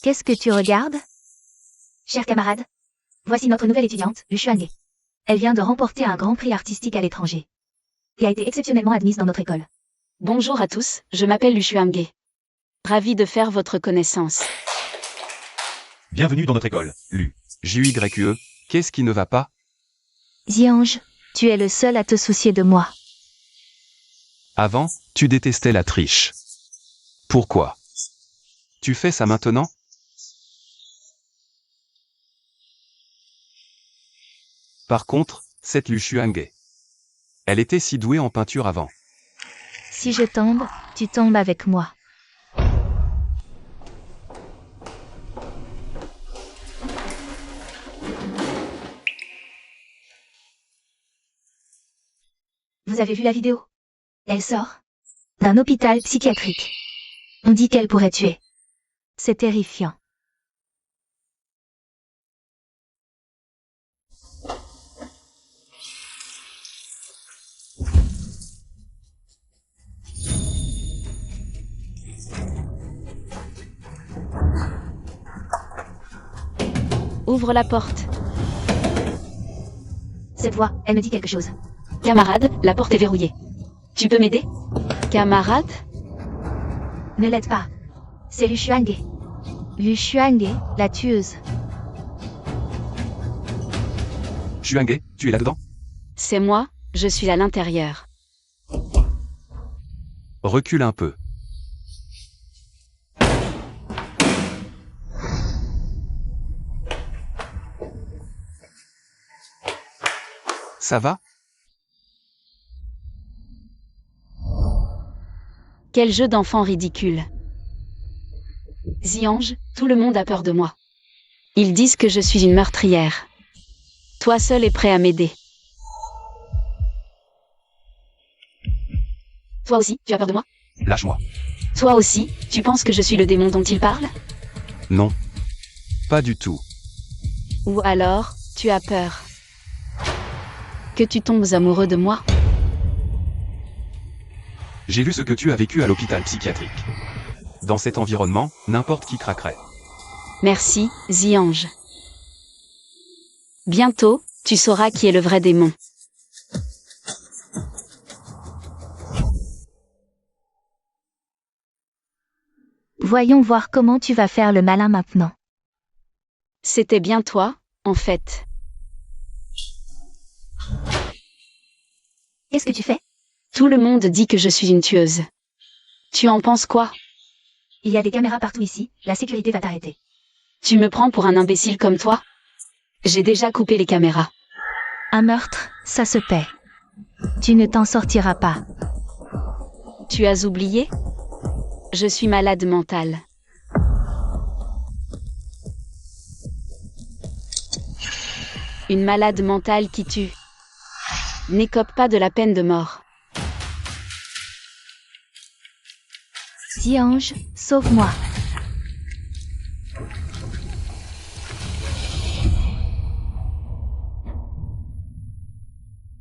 Qu'est-ce que tu regardes? Chers camarades, voici notre nouvelle étudiante, Lu Xuange. Elle vient de remporter un grand prix artistique à l'étranger. Et a été exceptionnellement admise dans notre école. Bonjour à tous, je m'appelle Lu Xuange. Ravi de faire votre connaissance. Bienvenue dans notre école, Lu. Jue, qu'est-ce qui ne va pas? Xiange, tu es le seul à te soucier de moi. Avant, tu détestais la triche. Pourquoi? Tu fais ça maintenant? Par contre, cette Lu Xuange. Elle était si douée en peinture avant. Si je tombe, tu tombes avec moi. Vous avez vu la vidéo? Elle sort d'un hôpital psychiatrique. On dit qu'elle pourrait tuer. C'est terrifiant. Ouvre la porte. Cette voix, elle me dit quelque chose. Camarade, la porte est verrouillée. Tu peux m'aider? Camarade? Ne l'aide pas. C'est Lu Xuange. Lu Xuange, la tueuse. Xuange, tu es là-dedans? C'est moi, je suis à l'intérieur. Recule un peu. Ça va? Quel jeu d'enfant ridicule. Xiange, tout le monde a peur de moi. Ils disent que je suis une meurtrière. Toi seul es prêt à m'aider. Toi aussi, tu as peur de moi? Lâche-moi. Toi aussi, tu penses que je suis le démon dont il parle? Non. Pas du tout. Ou alors, tu as peur que tu tombes amoureux de moi? J'ai vu ce que tu as vécu à l'hôpital psychiatrique. Dans cet environnement, n'importe qui craquerait. Merci, Xiange. Bientôt, tu sauras qui est le vrai démon. Voyons voir comment tu vas faire le malin maintenant. C'était bien toi, en fait. Qu'est-ce que tu fais? Tout le monde dit que je suis une tueuse. Tu en penses quoi? Il y a des caméras partout ici, la sécurité va t'arrêter. Tu me prends pour un imbécile comme toi? J'ai déjà coupé les caméras. Un meurtre, ça se paie. Tu ne t'en sortiras pas. Tu as oublié? Je suis malade mentale. Une malade mentale qui tue. N'écope pas de la peine de mort. Xiange, sauve-moi.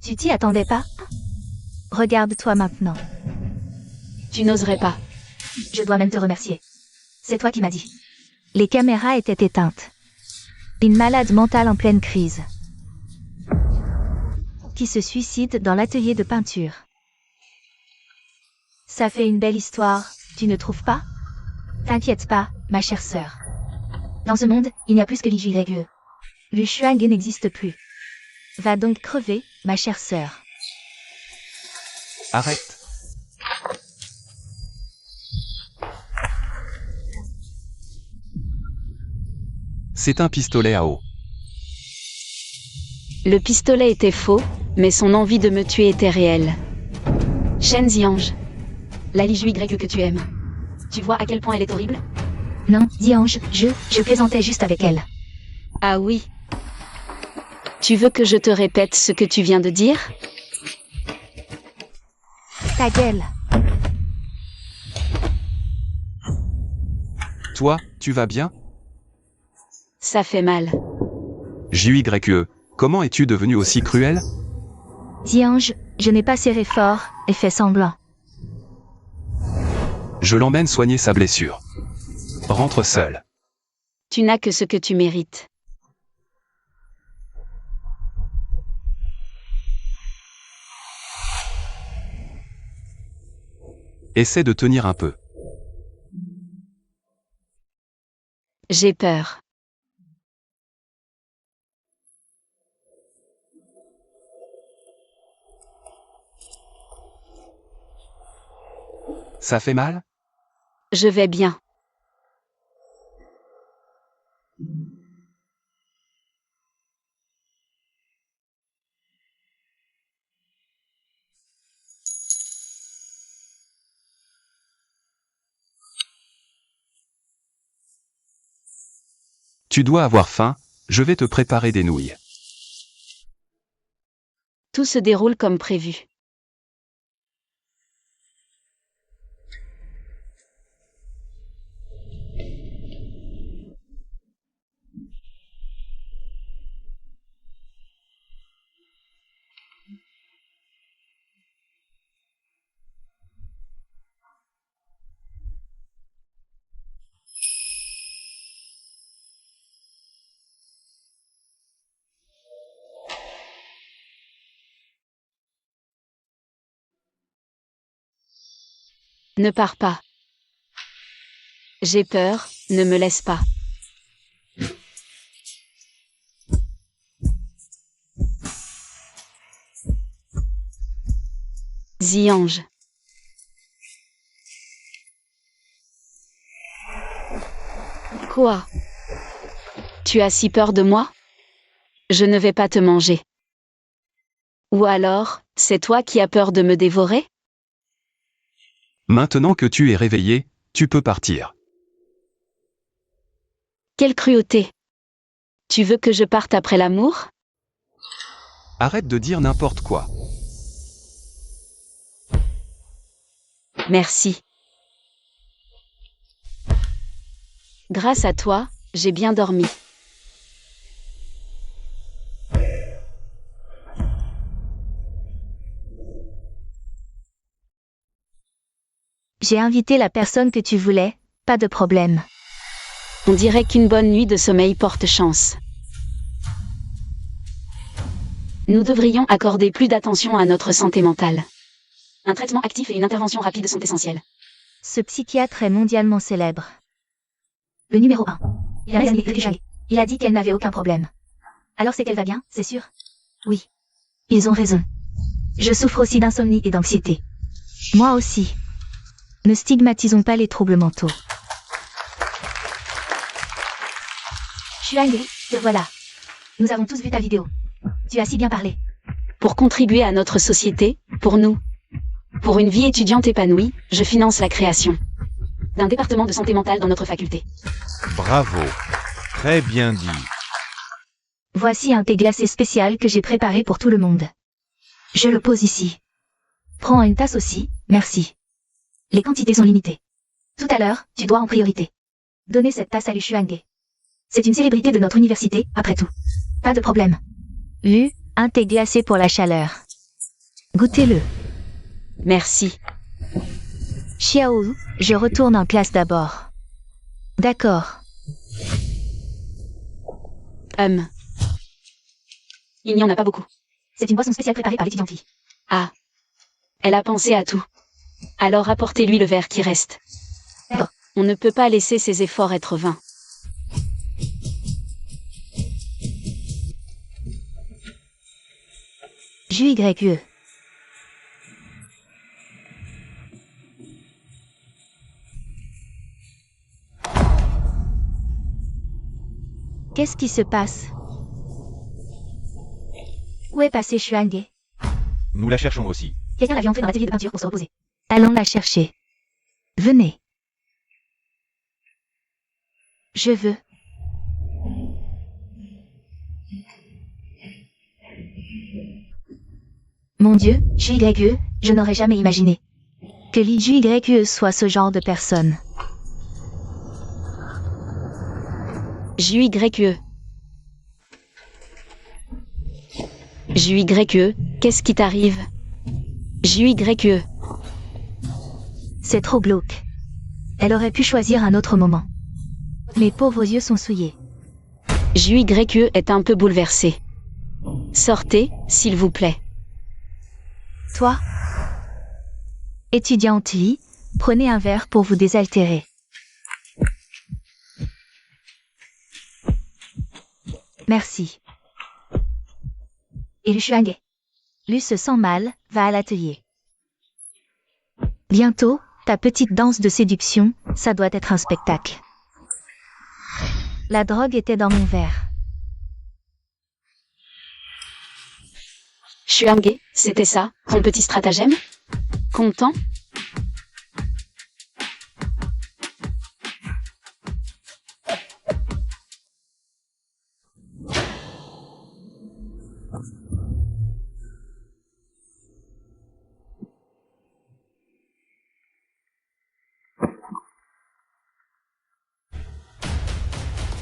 Tu t'y attendais pas? Regarde-toi maintenant. Tu n'oserais pas. Je dois même te remercier. C'est toi qui m'as dit. Les caméras étaient éteintes. Une malade mentale en pleine crise. Qui se suicide dans l'atelier de peinture. Ça fait une belle histoire, tu ne trouves pas? T'inquiète pas, ma chère sœur. Dans ce monde, il n'y a plus que l'IJYE. Le Xuange n'existe plus. Va donc crever, ma chère sœur. Arrête. C'est un pistolet à eau. Le pistolet était faux, mais son envie de me tuer était réelle. Shen Ziange. La Liju Y que tu aimes. Tu vois à quel point elle est horrible? Non, Diange, je plaisantais juste avec elle. Ah oui. Tu veux que je te répète ce que tu viens de dire? Ta gueule. Toi, tu vas bien? Ça fait mal. JYE, comment es-tu devenu aussi cruel? Diange, je n'ai pas serré fort, et fait semblant. Je l'emmène soigner sa blessure. Rentre seul. Tu n'as que ce que tu mérites. Essaie de tenir un peu. J'ai peur. Ça fait mal? Je vais bien. Tu dois avoir faim, je vais te préparer des nouilles. Tout se déroule comme prévu. Ne pars pas. J'ai peur, ne me laisse pas. Ziange. Quoi? Tu as si peur de moi? Je ne vais pas te manger. Ou alors, c'est toi qui as peur de me dévorer? Maintenant que tu es réveillé, tu peux partir. Quelle cruauté! Tu veux que je parte après l'amour? Arrête de dire n'importe quoi. Merci. Grâce à toi, j'ai bien dormi. J'ai invité la personne que tu voulais, pas de problème. On dirait qu'une bonne nuit de sommeil porte chance. Nous devrions accorder plus d'attention à notre santé mentale. Un traitement actif et une intervention rapide sont essentiels. Ce psychiatre est mondialement célèbre. Le numéro 1. Il a raison, il a dit qu'elle n'avait aucun problème. Alors c'est qu'elle va bien, c'est sûr? Oui. Ils ont raison. Je souffre aussi d'insomnie et d'anxiété. Moi aussi. Ne stigmatisons pas les troubles mentaux. Xuange, te voilà. Nous avons tous vu ta vidéo. Tu as si bien parlé. Pour contribuer à notre société, pour nous. Pour une vie étudiante épanouie, je finance la création d'un département de santé mentale dans notre faculté. Bravo. Très bien dit. Voici un thé glacé spécial que j'ai préparé pour tout le monde. Je le pose ici. Prends une tasse aussi, merci. Les quantités sont limitées. Tout à l'heure, tu dois en priorité. Donnez cette tasse à Lu Xuange. C'est une célébrité de notre université, après tout. Pas de problème. Un thé glacé pour la chaleur. Goûtez-le. Merci. Xiao, je retourne en classe d'abord. D'accord. Il n'y en a pas beaucoup. C'est une boisson spéciale préparée par l'étudiante fille. Ah. Elle a pensé à tout. Alors apportez-lui le verre qui reste. D'accord. On ne peut pas laisser ses efforts être vains. JYE. Qu'est-ce qui se passe? Où est passé Xuange? Nous la cherchons aussi. Quelqu'un l'avait entrée dans l'atelier de peinture pour se reposer. Allons la chercher. Venez. Je veux. Mon Dieu, JYE, je n'aurais jamais imaginé que Li JYE soit ce genre de personne. JYE. JYE, qu'est-ce qui t'arrive? JYE. C'est trop glauque. Elle aurait pu choisir un autre moment. Mes pauvres yeux sont souillés. JYE est un peu bouleversé. Sortez, s'il vous plaît. Toi, étudiante Li, prenez un verre pour vous désaltérer. Merci. Et Lu Xuange. Lu se sent mal, va à l'atelier. Bientôt, ta petite danse de séduction, ça doit être un spectacle. La drogue était dans mon verre. Xuange, c'était ça, ton petit stratagème? Content?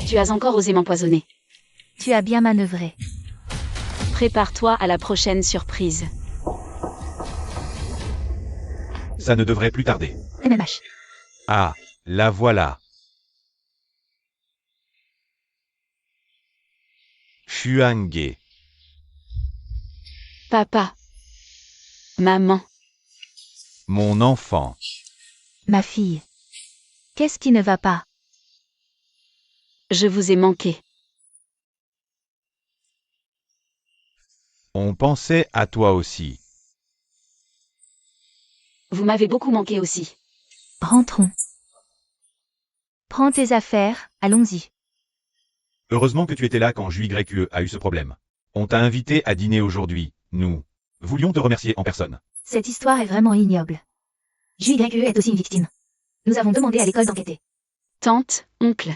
Tu as encore osé m'empoisonner. Tu as bien manœuvré. Prépare-toi à la prochaine surprise. Ça ne devrait plus tarder. MMH. Ah, la voilà. Xuange. Papa. Maman. Mon enfant. Ma fille. Qu'est-ce qui ne va pas? Je vous ai manqué. On pensait à toi aussi. Vous m'avez beaucoup manqué aussi. Rentrons. Prends tes affaires, allons-y. Heureusement que tu étais là quand JYE a eu ce problème. On t'a invité à dîner aujourd'hui. Nous voulions te remercier en personne. Cette histoire est vraiment ignoble. JYE est aussi une victime. Nous avons demandé à l'école d'enquêter. Tante, oncle.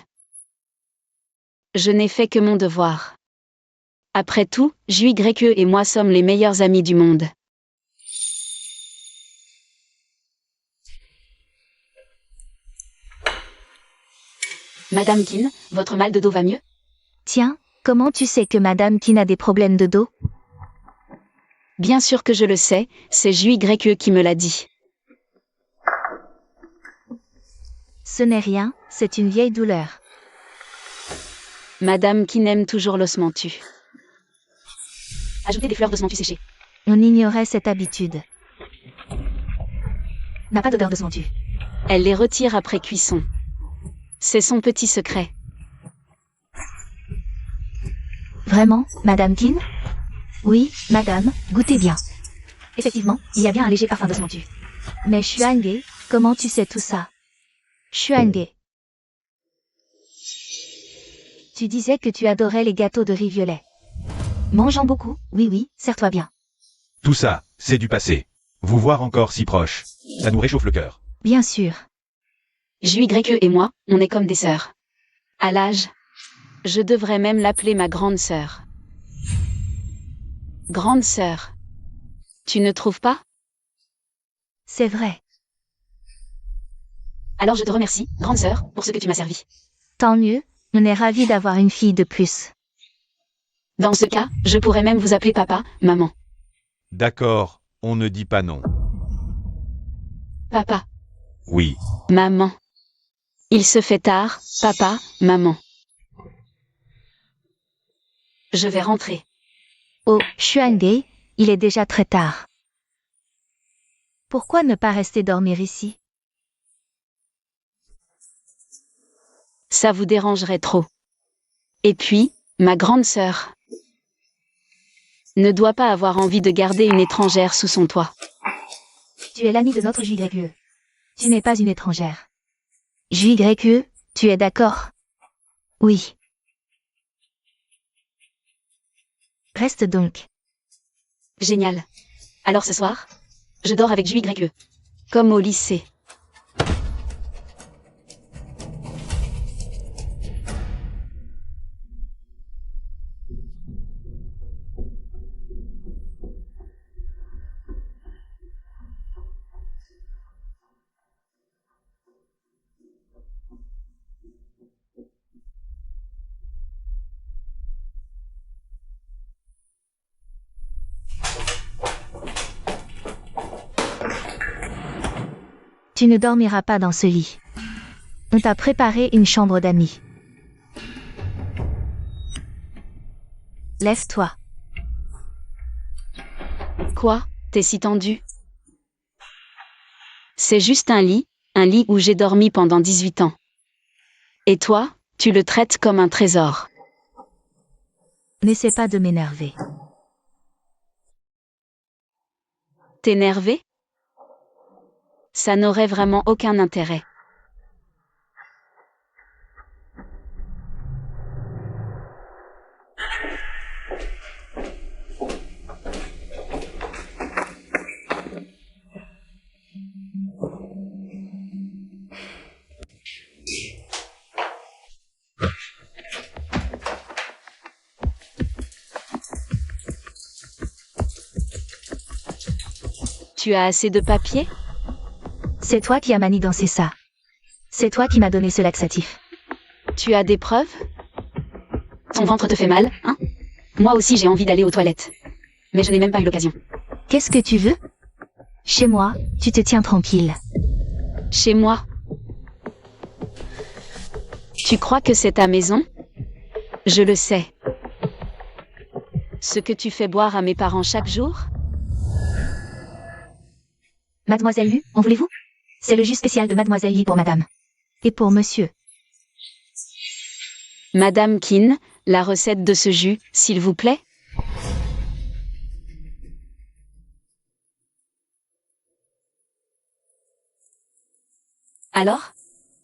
Je n'ai fait que mon devoir. Après tout, JYE et moi sommes les meilleurs amis du monde. Madame Kin, votre mal de dos va mieux? Tiens, comment tu sais que Madame Kin a des problèmes de dos? Bien sûr que je le sais, c'est JYE qui me l'a dit. Ce n'est rien, c'est une vieille douleur. Madame Kin aime toujours l'osmanthus. Ajoutez des fleurs d'osmanthus séchées. On ignorait cette habitude. N'a pas d'odeur d'osmanthus. Elle les retire après cuisson. C'est son petit secret. Vraiment, Madame Kin? Oui, Madame, goûtez bien. Effectivement, il y a bien un léger parfum d'osmanthus. Mais Xuange, comment tu sais tout ça? Xuange. Tu disais que tu adorais les gâteaux de riz violet. Mangeant beaucoup, oui, serre-toi bien. Tout ça, c'est du passé. Vous voir encore si proche, ça nous réchauffe le cœur. Bien sûr. JYE et moi, on est comme des sœurs. À l'âge, je devrais même l'appeler ma grande sœur. Grande sœur. Tu ne trouves pas? C'est vrai. Alors je te remercie, grande sœur, pour ce que tu m'as servi. Tant mieux, on est ravis d'avoir une fille de plus. Dans ce cas, je pourrais même vous appeler papa, maman. D'accord, on ne dit pas non. Papa, Oui. maman. Il se fait tard, papa, maman. Je vais rentrer. Oh, Xuange, il est déjà très tard. Pourquoi ne pas rester dormir ici? Ça vous dérangerait trop. Et puis, ma grande sœur ne doit pas avoir envie de garder une étrangère sous son toit. Tu es l'ami de notre JYE. Tu n'es pas une étrangère. JYE, tu es d'accord? Oui. Reste donc. Génial. Alors ce soir, je dors avec JYE. Comme au lycée. Tu ne dormiras pas dans ce lit. On t'a préparé une chambre d'amis. Lève-toi. Quoi? T'es si tendu? C'est juste un lit où j'ai dormi pendant 18 ans. Et toi, tu le traites comme un trésor. N'essaie pas de m'énerver. T'énerver? Ça n'aurait vraiment aucun intérêt. Tu as assez de papier? C'est toi qui as manigancé ça. C'est toi qui m'as donné ce laxatif. Tu as des preuves? Ton ventre te fait mal, hein? Moi aussi j'ai envie d'aller aux toilettes. Mais je n'ai même pas eu l'occasion. Qu'est-ce que tu veux? Chez moi, tu te tiens tranquille. Chez moi? Tu crois que c'est ta maison? Je le sais. Ce que tu fais boire à mes parents chaque jour? Mademoiselle Lu, en voulez-vous? C'est le jus spécial de Mademoiselle Yi pour madame. Et pour monsieur. Madame Kin, la recette de ce jus, s'il vous plaît? Alors?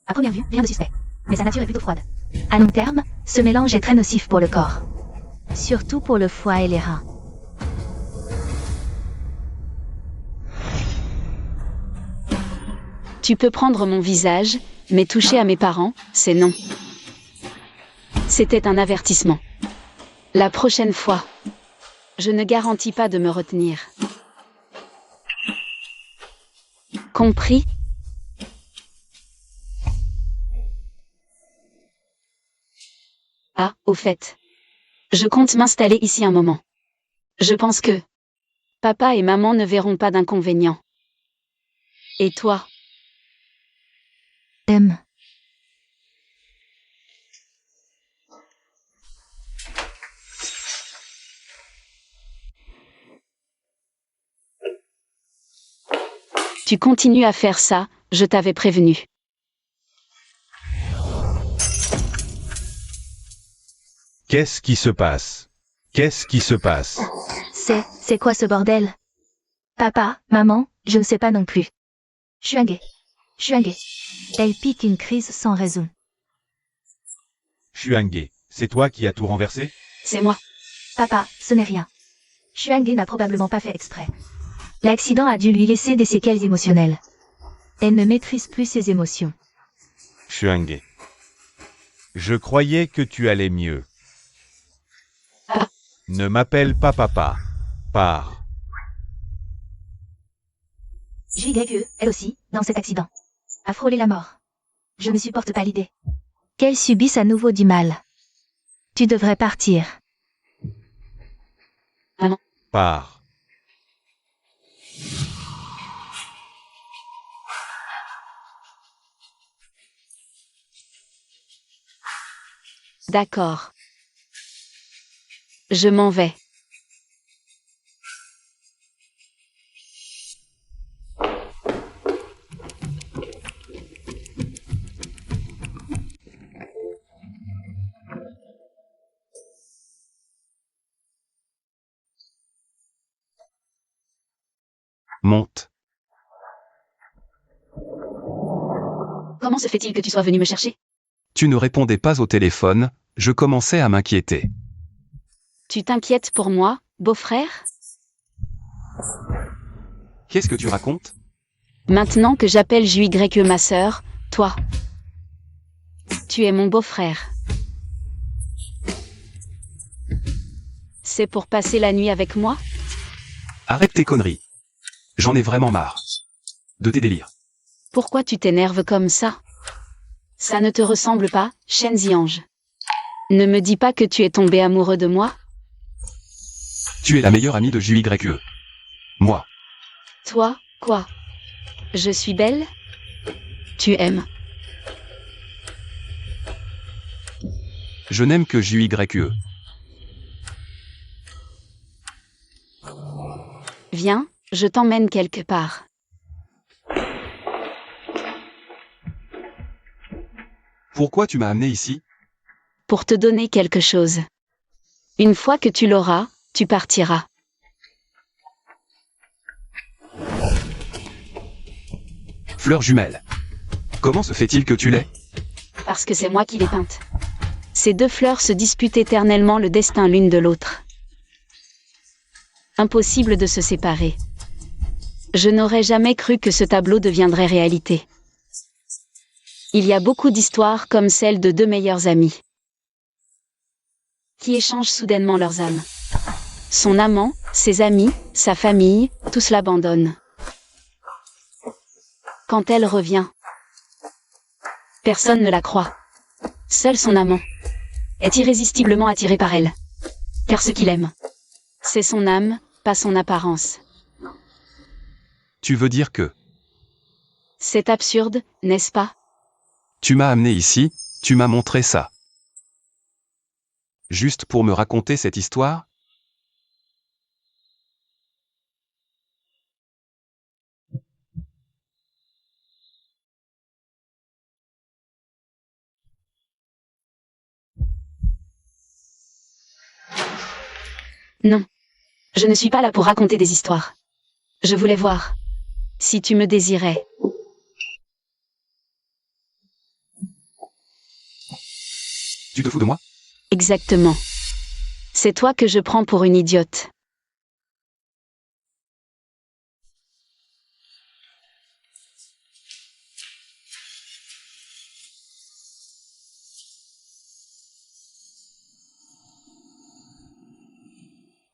À première vue, rien de suspect. Mais sa nature est plutôt froide. À long terme, ce mélange est très nocif pour le corps. Surtout pour le foie et les reins. Tu peux prendre mon visage, mais toucher à mes parents, c'est non. C'était un avertissement. La prochaine fois, je ne garantis pas de me retenir. Compris? Ah, au fait. Je compte m'installer ici un moment. Je pense que papa et maman ne verront pas d'inconvénient. Et toi? Tu continues à faire ça, je t'avais prévenu. Qu'est-ce qui se passe? Qu'est-ce qui se passe? C'est quoi ce bordel? Papa, maman, je ne sais pas non plus. Chuangue. Elle pique une crise sans raison. Chuangue, c'est toi qui as tout renversé? C'est moi. Papa, ce n'est rien. Chuangue n'a probablement pas fait exprès. L'accident a dû lui laisser des séquelles émotionnelles. Elle ne maîtrise plus ses émotions. Chuangue. Je croyais que tu allais mieux. Ah. Ne m'appelle pas papa. Pars. JYE, elle aussi, dans cet accident, a frôlé la mort. Je ne supporte pas l'idée qu'elle subisse à nouveau du mal. Tu devrais partir. Maman. Pars. D'accord. Je m'en vais. se fait-il que tu sois venu me chercher? Tu ne répondais pas au téléphone, je commençais à m'inquiéter. Tu t'inquiètes pour moi, beau-frère? Qu'est-ce que tu racontes? Maintenant que j'appelle JYE ma sœur, toi. Tu es mon beau-frère. C'est pour passer la nuit avec moi? Arrête tes conneries. J'en ai vraiment marre. De tes délires. Pourquoi tu t'énerves comme ça? Ça ne te ressemble pas, Shen Ziange. Ne me dis pas que tu es tombé amoureux de moi? Tu es la meilleure amie de JYE. Moi. Toi, quoi? Je suis belle? Tu aimes? Je n'aime que JYE. Viens, je t'emmène quelque part. Pourquoi tu m'as amené ici? Pour te donner quelque chose. Une fois que tu l'auras, tu partiras. Fleur jumelle. Comment se fait-il que tu l'aies? Parce que c'est moi qui l'ai peinte. Ces deux fleurs se disputent éternellement le destin l'une de l'autre. Impossible de se séparer. Je n'aurais jamais cru que ce tableau deviendrait réalité. Il y a beaucoup d'histoires comme celle de deux meilleurs amis qui échangent soudainement leurs âmes. Son amant, ses amis, sa famille, tous l'abandonnent. Quand elle revient, personne ne la croit. Seul son amant est irrésistiblement attiré par elle. Car ce qu'il aime, c'est son âme, pas son apparence. Tu veux dire que C'est absurde, n'est-ce pas? tu m'as amené ici, tu m'as montré ça. Juste pour me raconter cette histoire? Non. Je ne suis pas là pour raconter des histoires. Je voulais voir si tu me désirais. Tu te fous de moi? Exactement. C'est toi que je prends pour une idiote.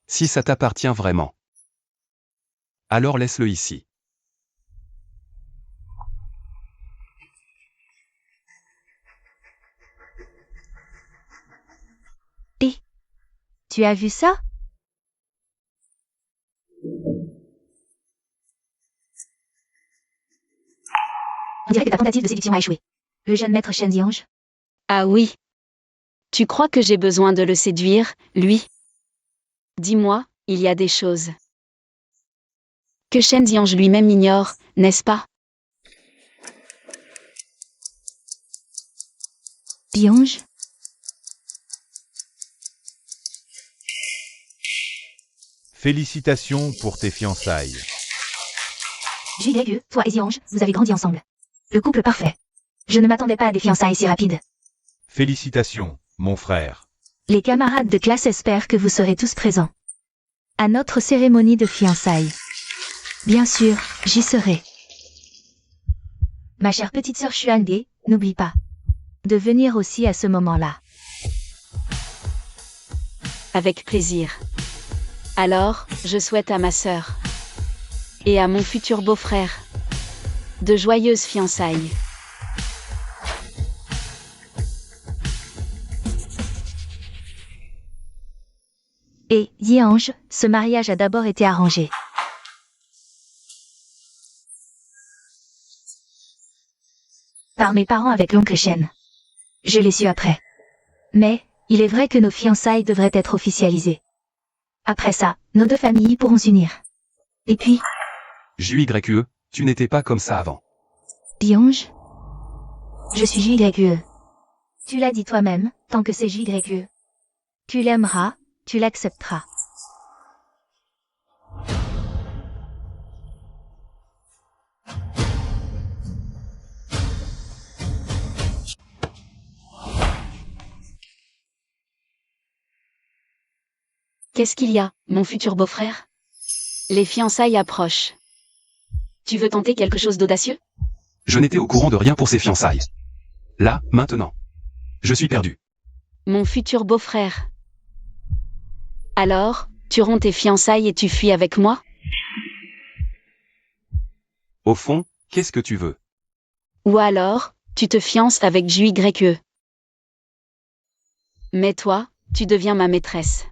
Si ça t'appartient vraiment. Alors laisse-le ici. Tu as vu ça? On dirait que ta tentative de séduction a échoué. Le jeune maître Shen Ziange. Ah oui. Tu crois que j'ai besoin de le séduire, lui? Dis-moi, il y a des choses que Shen Ziange lui-même ignore, n'est-ce pas? Ziange? Félicitations pour tes fiançailles. JYE, toi et Ziange, vous avez grandi ensemble. Le couple parfait. Je ne m'attendais pas à des fiançailles si rapides. Félicitations, mon frère. Les camarades de classe espèrent que vous serez tous présents à notre cérémonie de fiançailles. Bien sûr, j'y serai. Ma chère petite sœur Xuande, n'oublie pas de venir aussi à ce moment-là. Avec plaisir. Alors, je souhaite à ma sœur et à mon futur beau-frère de joyeuses fiançailles. Et, Ziange, ce mariage a d'abord été arrangé par mes parents avec l'oncle Shen. Je l'ai su après. Mais, il est vrai que nos fiançailles devraient être officialisées. Après ça, nos deux familles pourront s'unir. Et puis, JYE, tu n'étais pas comme ça avant. Ziange, je suis JYE. Tu l'as dit toi-même, tant que c'est JYE. Tu l'aimeras, tu l'accepteras. Qu'est-ce qu'il y a, mon futur beau-frère? Les fiançailles approchent. Tu veux tenter quelque chose d'audacieux? Je n'étais au courant de rien pour ces fiançailles. Là, maintenant. Je suis perdu. Mon futur beau-frère. Alors, tu romps tes fiançailles et tu fuis avec moi? Au fond, qu'est-ce que tu veux? Ou alors, tu te fiances avec JYE. Mais toi, tu deviens ma maîtresse.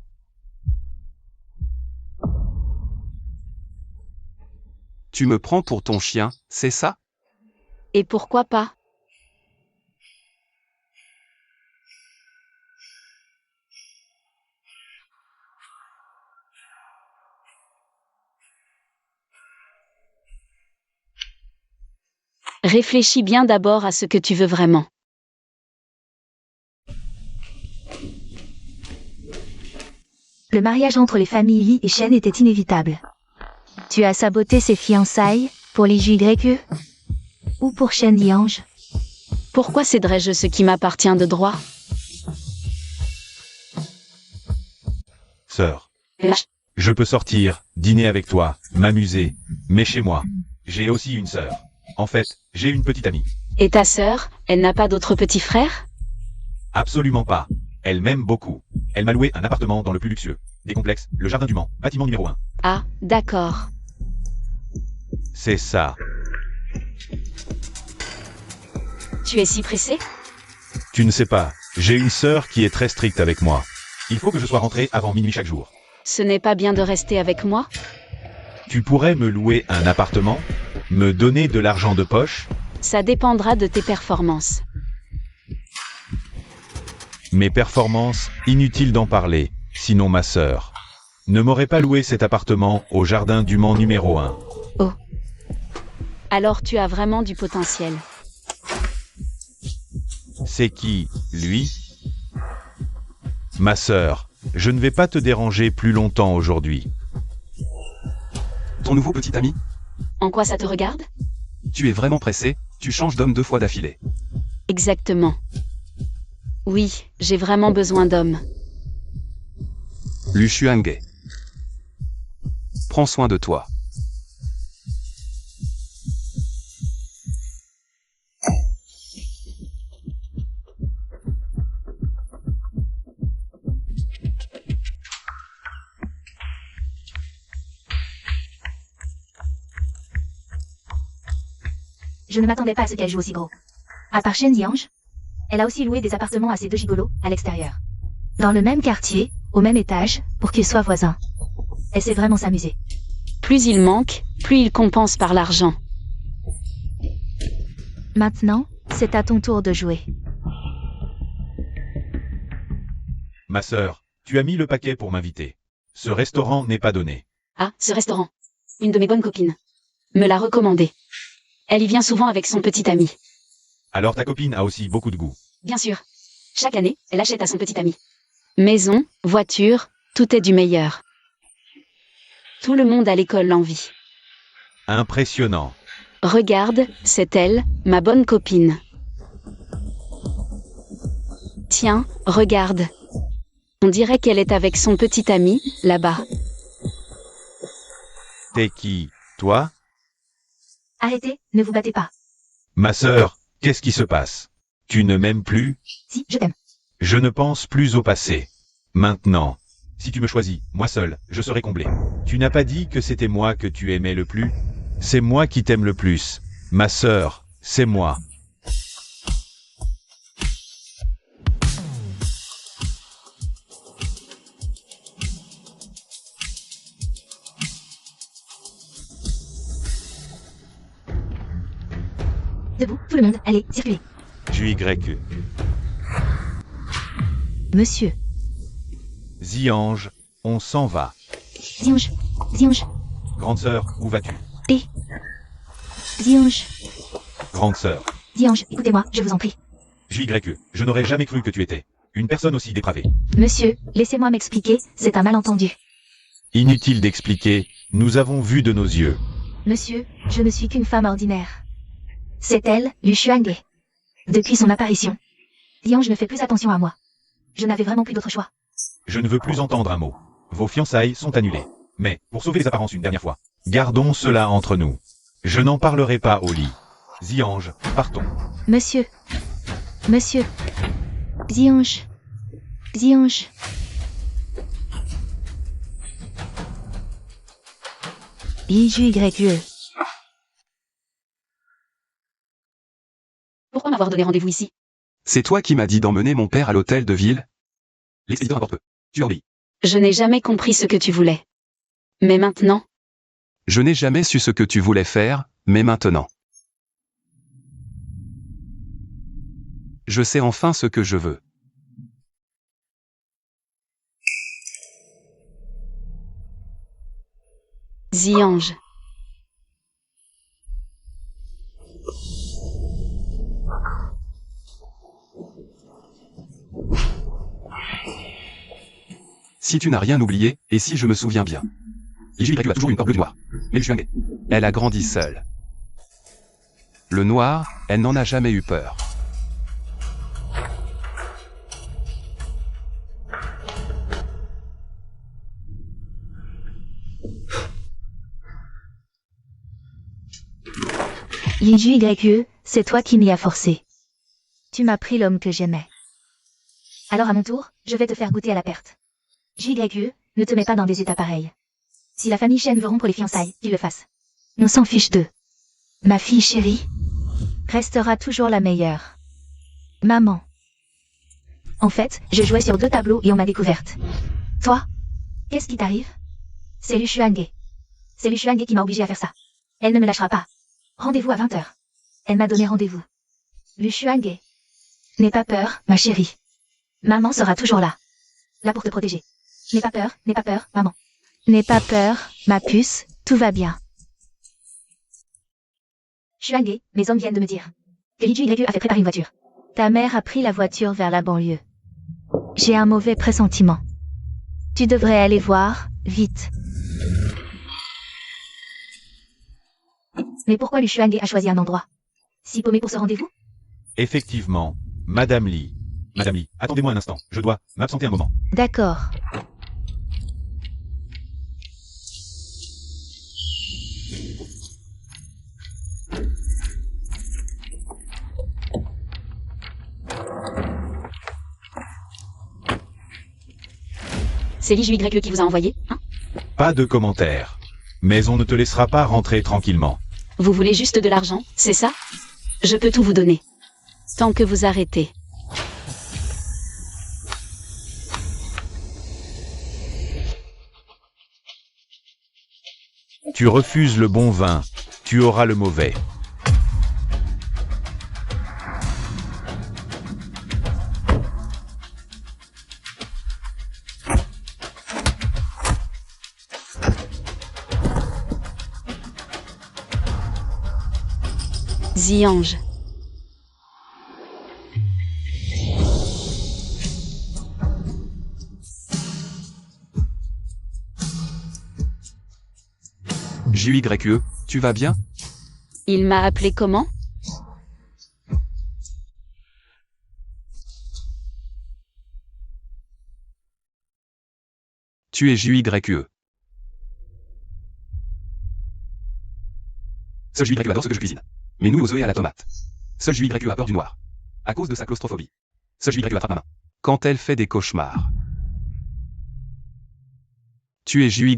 Tu me prends pour ton chien, c'est ça? Et pourquoi pas? Réfléchis bien d'abord à ce que tu veux vraiment. Le mariage entre les familles Lee et Shen était inévitable. Tu as saboté ses fiançailles pour les JYE? Ou pour Shen Liange? Pourquoi céderais-je ce qui m'appartient de droit? Sœur, je peux sortir, dîner avec toi, m'amuser, mais chez moi, j'ai aussi une sœur. En fait, j'ai une petite amie. Et ta sœur, elle n'a pas d'autres petits frères? Absolument pas. Elle m'aime beaucoup. Elle m'a loué un appartement dans le plus luxueux des complexes, le Jardin du Mans, bâtiment numéro 1. Ah, d'accord. C'est ça. Tu es si pressé? Tu ne sais pas, j'ai une sœur qui est très stricte avec moi. Il faut que je sois rentré avant minuit chaque jour. Ce n'est pas bien de rester avec moi? Tu pourrais me louer un appartement? Me donner de l'argent de poche? Ça dépendra de tes performances. Mes performances, inutile d'en parler, sinon ma sœur ne m'aurait pas loué cet appartement au Jardin du Mans numéro 1. Oh. Alors tu as vraiment du potentiel. C'est qui, lui? Ma sœur, je ne vais pas te déranger plus longtemps aujourd'hui. Ton nouveau petit ami? En quoi ça te regarde? Tu es vraiment pressé, tu changes d'homme 2 fois d'affilée. Exactement. Oui, j'ai vraiment besoin d'hommes. Lu Xuange. Prends soin de toi. Je ne m'attendais pas à ce qu'elle joue aussi gros. À part Shen Liange, elle a aussi loué des appartements à ces 2 gigolos, à l'extérieur. Dans le même quartier, au même étage, pour qu'ils soient voisins. Elle sait vraiment s'amuser. Plus il manque, plus il compense par l'argent. Maintenant, c'est à ton tour de jouer. Ma sœur, tu as mis le paquet pour m'inviter. Ce restaurant n'est pas donné. Ah, ce restaurant. Une de mes bonnes copines me l'a recommandé. Elle y vient souvent avec son petit ami. Alors ta copine a aussi beaucoup de goût. Bien sûr. Chaque année, elle achète à son petit ami. Maison, voiture, tout est du meilleur. Tout le monde à l'école l'envie. Impressionnant. Regarde, c'est elle, ma bonne copine. Tiens, regarde. On dirait qu'elle est avec son petit ami, là-bas. T'es qui, toi? Arrêtez, ne vous battez pas. Ma sœur, qu'est-ce qui se passe? Tu ne m'aimes plus? Si, je t'aime. Je ne pense plus au passé. Maintenant. Si tu me choisis, moi seul, je serai comblé. Tu n'as pas dit que c'était moi que tu aimais le plus? C'est moi qui t'aime le plus. Ma sœur, c'est moi. Debout, tout le monde, allez, circulez. JYE. Monsieur. Ziange, on s'en va. Ziange. Ziange. Grande sœur, où vas-tu? Ziange. Grande sœur. Ziange, écoutez-moi, je vous en prie. JYE, je n'aurais jamais cru que tu étais une personne aussi dépravée. Monsieur, laissez-moi m'expliquer, c'est un malentendu. Inutile d'expliquer, nous avons vu de nos yeux. Monsieur, je ne suis qu'une femme ordinaire. C'est elle, Lu Xuange. Depuis son apparition, Ziange ne fait plus attention à moi. Je n'avais vraiment plus d'autre choix. Je ne veux plus entendre un mot. Vos fiançailles sont annulées. Mais, pour sauver les apparences une dernière fois, gardons cela entre nous. Je n'en parlerai pas au lit. Zi-Ange, partons. Monsieur. Monsieur. Zi-Ange. Zi-Ange. J-U-Y-E. Pourquoi m'avoir donné rendez-vous ici? C'est toi qui m'as dit d'emmener mon père à l'hôtel de ville? L'expéditeur importe peu. Tu obéis. Je n'ai jamais compris ce que tu voulais. Mais maintenant, Je n'ai jamais su ce que tu voulais faire, mais maintenant. Je sais enfin ce que je veux. Zi-Ange. Si tu n'as rien oublié, et si je me souviens bien. YQ a toujours une peur bleue noire. Mais je suis un gay. Elle a grandi seule. Le noir, elle n'en a jamais eu peur. YE, c'est toi qui m'y as forcé. Tu m'as pris l'homme que j'aimais. Alors à mon tour, je vais te faire goûter à la perte. JYE, ne te mets pas dans des états pareils. Si la famille Shen veut rompre les fiançailles, qu'ils le fassent. On s'en fiche d'eux. Ma fille chérie restera toujours la meilleure. Maman. En fait, je jouais sur 2 tableaux et on m'a découverte. Toi? Qu'est-ce qui t'arrive? C'est Lu Xuange. C'est Lu Xuange qui m'a obligé à faire ça. Elle ne me lâchera pas. Rendez-vous à 20h. Elle m'a donné rendez-vous. Lu Xuange. N'aie pas peur, ma chérie. Maman sera toujours là. Là pour te protéger. N'aie pas peur, maman. N'aie pas peur, ma puce, tout va bien. Xuange, mes hommes viennent de me dire que YU a fait préparer une voiture. Ta mère a pris la voiture vers la banlieue. J'ai un mauvais pressentiment. Tu devrais aller voir, vite. Mais pourquoi Lu Xuange a choisi un endroit si paumé pour ce rendez-vous? Effectivement, Madame Li. Madame Li, attendez-moi un instant, je dois m'absenter un moment. D'accord. c'est l'IJYE qui vous a envoyé, hein? Pas de commentaires. Mais on ne te laissera pas rentrer tranquillement. Vous voulez juste de l'argent, c'est ça? Je peux tout vous donner. Tant que vous arrêtez. Tu refuses le bon vin, tu auras le mauvais. Zi-Ange. JYE, tu vas bien? Il m'a appelé comment? Tu es JYE. Seul JYE adore ce que je cuisine. Mais nous aux œufs et à la tomate. Seul JYE a peur du noir. À cause de sa claustrophobie. Seul JYE attrape ma main. Quand elle fait des cauchemars. Tu es JYE.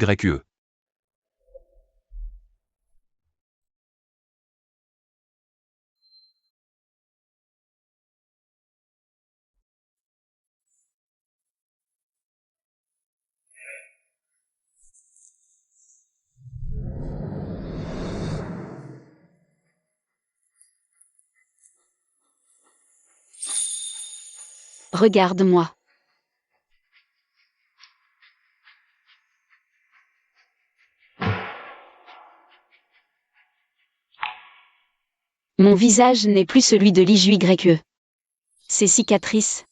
Regarde-moi. Mon visage n'est plus celui de l'IJYE. Ces cicatrices,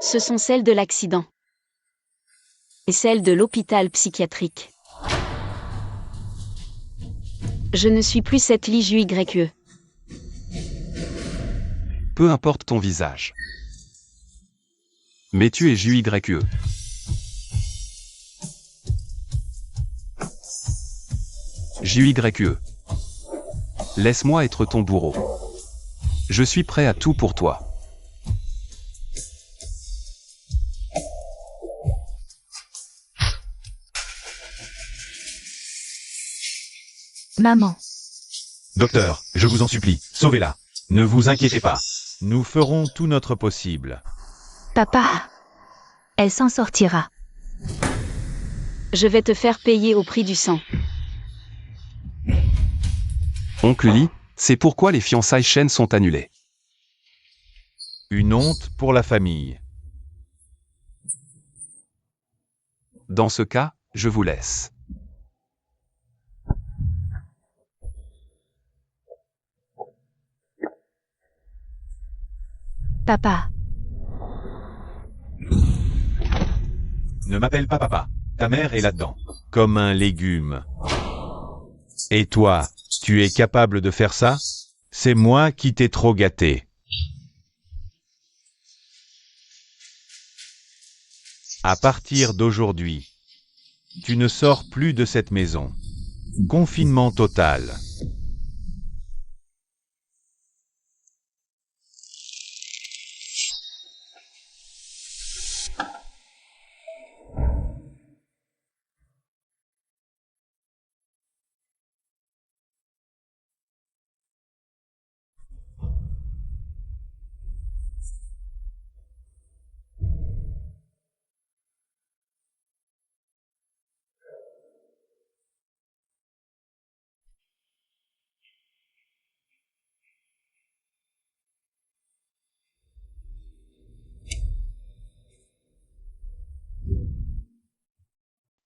ce sont celles de l'accident. Et celles de l'hôpital psychiatrique. Je ne suis plus cette l'IJYE. Peu importe ton visage. Mais tu es JYE. JYE. Laisse-moi être ton bourreau. Je suis prêt à tout pour toi. Maman. Docteur, je vous en supplie, sauvez-la. Ne vous inquiétez pas. Nous ferons tout notre possible. Papa. Elle s'en sortira. Je vais te faire payer au prix du sang. Oncle Lee, c'est pourquoi les fiançailles Shen sont annulées. Une honte pour la famille. Dans ce cas, je vous laisse. Papa. Ne m'appelle pas papa. Ta mère est là-dedans. Comme un légume. Et toi, tu es capable de faire ça? C'est moi qui t'ai trop gâté. À partir d'aujourd'hui, tu ne sors plus de cette maison. Confinement total.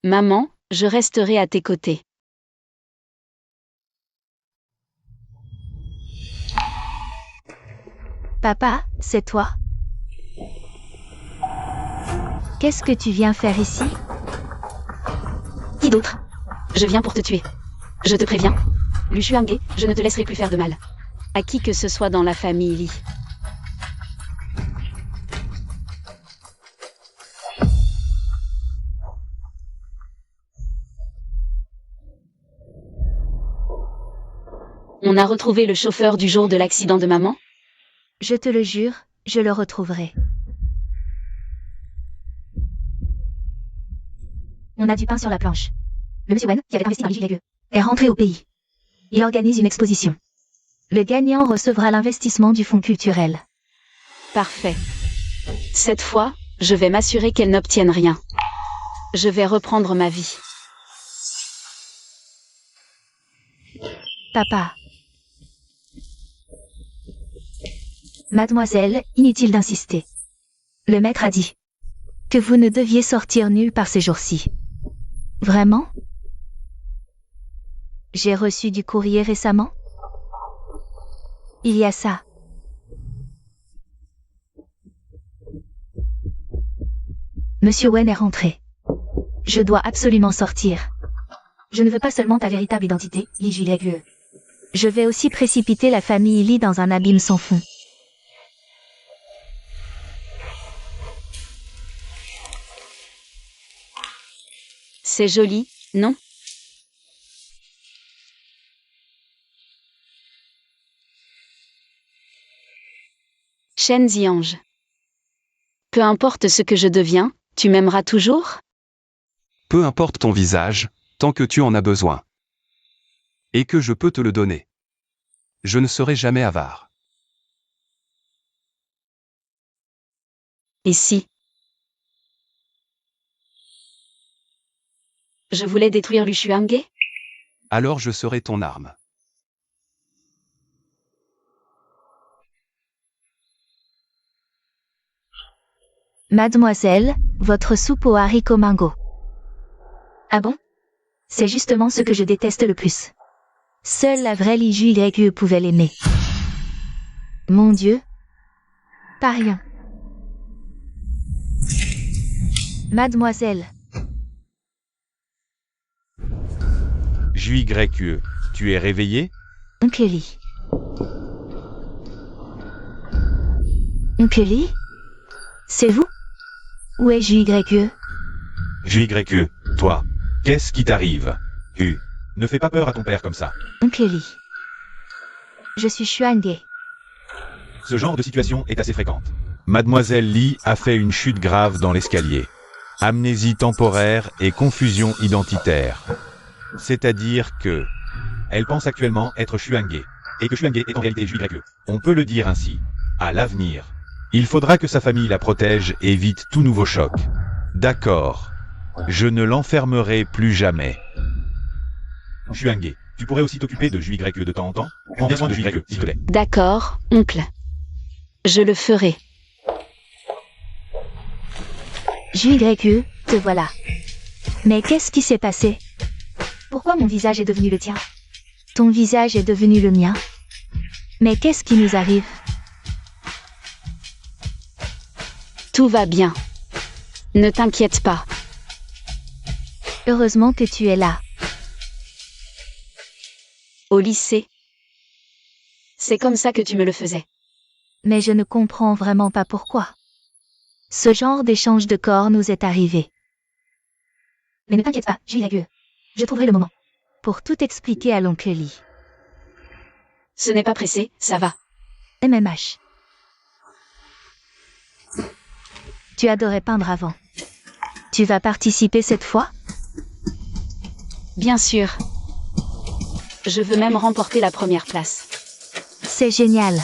Maman, je resterai à tes côtés. Papa, c'est toi? Qu'est-ce que tu viens faire ici? Qui d'autre? Je viens pour te tuer. Je te préviens. Lu Xuange, je ne te laisserai plus faire de mal. À qui que ce soit dans la famille Li. On a retrouvé le chauffeur du jour de l'accident de maman? Je te le jure, je le retrouverai. On a du pain sur la planche. Le monsieur Wen, qui avait investi dans l'IGLE, est rentré au pays. Il organise une exposition. Le gagnant recevra l'investissement du fonds culturel. Parfait. Cette fois, je vais m'assurer qu'elle n'obtienne rien. Je vais reprendre ma vie. Papa. Mademoiselle, inutile d'insister. Le maître a dit que vous ne deviez sortir nulle part ces jours-ci. Vraiment? J'ai reçu du courrier récemment? Il y a ça. Monsieur Wen est rentré. Je dois absolument sortir. Je ne veux pas seulement ta véritable identité, Li Juliague. Je vais aussi précipiter la famille Li dans un abîme sans fond. C'est joli, non? Shen Ziange. Peu importe ce que je deviens, tu m'aimeras toujours? Peu importe ton visage, tant que tu en as besoin. Et que je peux te le donner. Je ne serai jamais avare. Et si je voulais détruire Lu Xuange? Alors je serai ton arme. Mademoiselle, votre soupe aux haricots mango. Ah bon? C'est justement ce que je déteste le plus. Seule la vraie Li Juliague pouvait l'aimer. Mon Dieu. Pas rien. Mademoiselle. JYE, tu es réveillé? Oncle Lee. Oncle Lee? C'est vous? Où est JYE? JYE, toi, qu'est-ce qui t'arrive? Ne fais pas peur à ton père comme ça. Oncle Lee. Je suis Xuan-Ge. Ce genre de situation est assez fréquente. Mademoiselle Lee a fait une chute grave dans l'escalier. Amnésie temporaire et confusion identitaire. C'est-à-dire que elle pense actuellement être Xuan-Ge, et que Xuan-Ge est en réalité JYE. On peut le dire ainsi. À l'avenir, il faudra que sa famille la protège et évite tout nouveau choc. D'accord. Je ne l'enfermerai plus jamais. Xuan-Ge, tu pourrais aussi t'occuper de JYE de temps en temps? Prends bien soin de JYE, s'il te plaît. D'accord, oncle. Je le ferai. JYE, te voilà. Mais qu'est-ce qui s'est passé? Pourquoi mon visage est devenu le tien? Ton visage est devenu le mien? Mais qu'est-ce qui nous arrive? Tout va bien. Ne t'inquiète pas. Heureusement que tu es là. Au lycée. C'est comme ça que tu me le faisais. Mais je ne comprends vraiment pas pourquoi. Ce genre d'échange de corps nous est arrivé. Mais ne t'inquiète pas, JYE. Je trouverai le moment. Pour tout expliquer à l'oncle Lee. Ce n'est pas pressé, ça va. MMH. Tu adorais peindre avant. Tu vas participer cette fois? Bien sûr. Je veux même remporter la première place. C'est génial.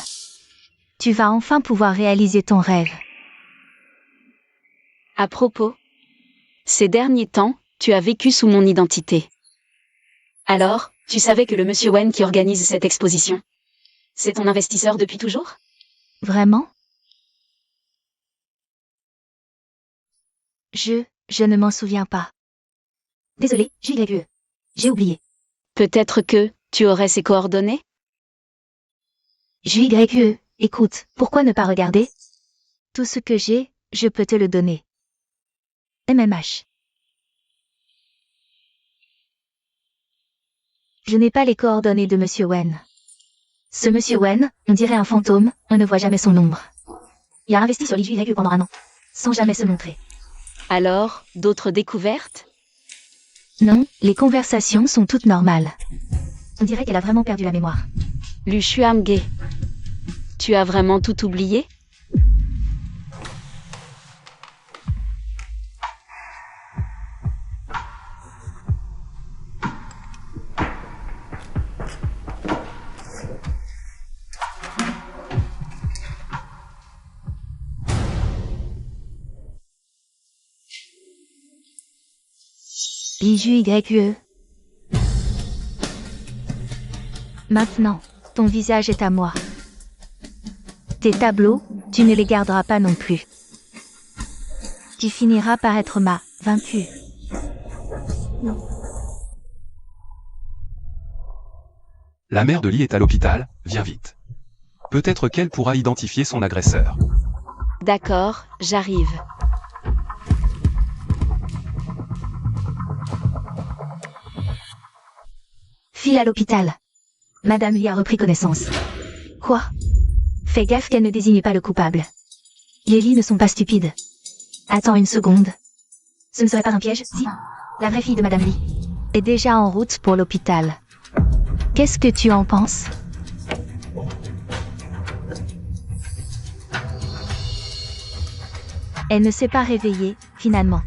Tu vas enfin pouvoir réaliser ton rêve. À propos, ces derniers temps, tu as vécu sous mon identité. Alors, tu savais que le monsieur Wen qui organise cette exposition, c'est ton investisseur depuis toujours? Vraiment? Je ne m'en souviens pas. Désolé, JYE. J'ai oublié. Peut-être que tu aurais ses coordonnées? JYE, écoute, pourquoi ne pas regarder? Tout ce que j'ai, je peux te le donner. MMH. Je n'ai pas les coordonnées de Monsieur Wen. Ce Monsieur Wen, on dirait un fantôme, on ne voit jamais son ombre. Il a investi sur JYE pendant un an, sans jamais se montrer. Alors, d'autres découvertes? Non, les conversations sont toutes normales. On dirait qu'elle a vraiment perdu la mémoire. Lu Xuan-Ge. Tu as vraiment tout oublié? JYE. Maintenant, ton visage est à moi. Tes tableaux, tu ne les garderas pas non plus. Tu finiras par être ma vaincue. La mère de Lee est à l'hôpital, viens vite. Peut-être qu'elle pourra identifier son agresseur. D'accord, j'arrive. File à l'hôpital. Madame Lee a repris connaissance. Quoi? Fais gaffe qu'elle ne désigne pas le coupable. Les Lee ne sont pas stupides. Attends une seconde. Ce ne serait pas un piège, si? La vraie fille de Madame Lee est déjà en route pour l'hôpital. Qu'est-ce que tu en penses? Elle ne s'est pas réveillée, finalement.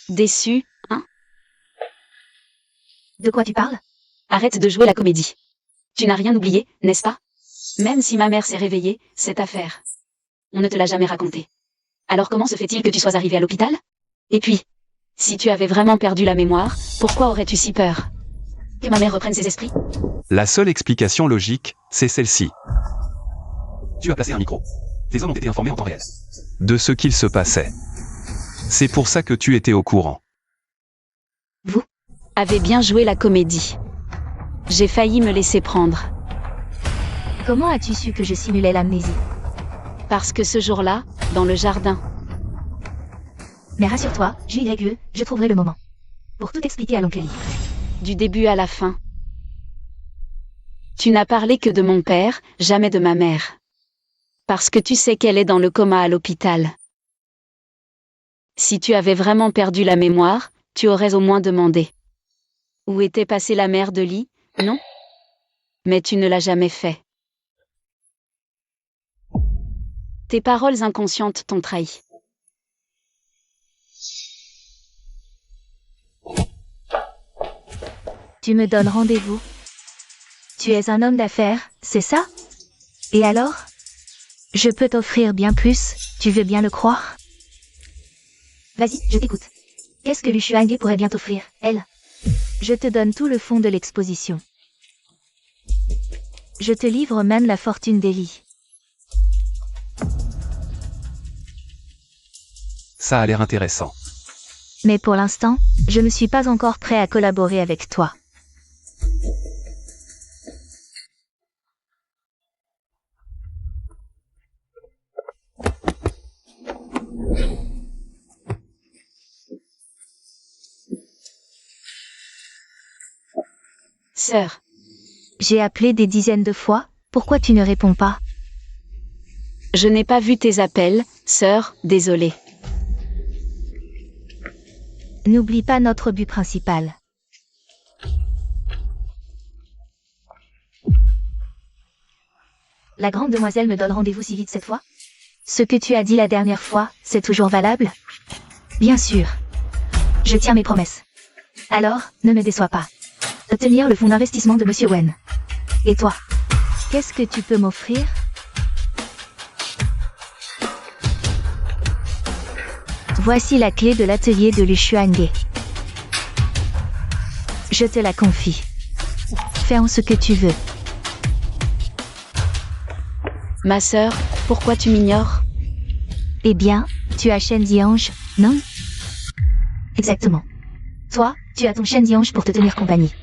Déçu, hein? De quoi tu parles? Arrête de jouer la comédie. Tu n'as rien oublié, n'est-ce pas? Même si ma mère s'est réveillée, cette affaire. On ne te l'a jamais racontée. Alors comment se fait-il que tu sois arrivé à l'hôpital? Et puis, si tu avais vraiment perdu la mémoire, pourquoi aurais-tu si peur? Que ma mère reprenne ses esprits? La seule explication logique, c'est celle-ci. Tu as placé un micro. Tes hommes ont été informés en temps réel de ce qu'il se passait. C'est pour ça que tu étais au courant. Vous avez bien joué la comédie. J'ai failli me laisser prendre. Comment as-tu su que je simulais l'amnésie? Parce que ce jour-là, dans le jardin, Mais rassure-toi, JYE, je trouverai le moment. Pour tout expliquer à l'oncle Lee. du début à la fin, tu n'as parlé que de mon père, jamais de ma mère. Parce que tu sais qu'elle est dans le coma à l'hôpital. Si tu avais vraiment perdu la mémoire, tu aurais au moins demandé. Où était passée la mère de Lee, non? Mais tu ne l'as jamais fait. Tes paroles inconscientes t'ont trahi. Tu me donnes rendez-vous. Tu es un homme d'affaires, c'est ça? Et alors? Je peux t'offrir bien plus, tu veux bien le croire? Vas-y, je t'écoute. Qu'est-ce que Lu Xuange pourrait bien t'offrir, elle? Je te donne tout le fond de l'exposition. Je te livre même la fortune d'Eli. Ça a l'air intéressant. Mais pour l'instant, je ne suis pas encore prêt à collaborer avec toi. Sœur, J'ai appelé des dizaines de fois, pourquoi tu ne réponds pas? je n'ai pas vu tes appels, sœur, désolée. N'oublie pas notre but principal. La grande demoiselle me donne rendez-vous si vite cette fois? Ce que tu as dit la dernière fois, c'est toujours valable? Bien sûr. Je tiens mes promesses. Alors, ne me déçois pas. Obtenir le fonds d'investissement de Monsieur Wen. Et toi? Qu'est-ce que tu peux m'offrir? Voici la clé de l'atelier de Lu Xuange. Je te la confie. Fais en ce que tu veux. Ma sœur, pourquoi tu m'ignores? Eh bien, tu as Shen Diange, non? Exactement. Toi, tu as ton Shen Diange pour te tenir compagnie.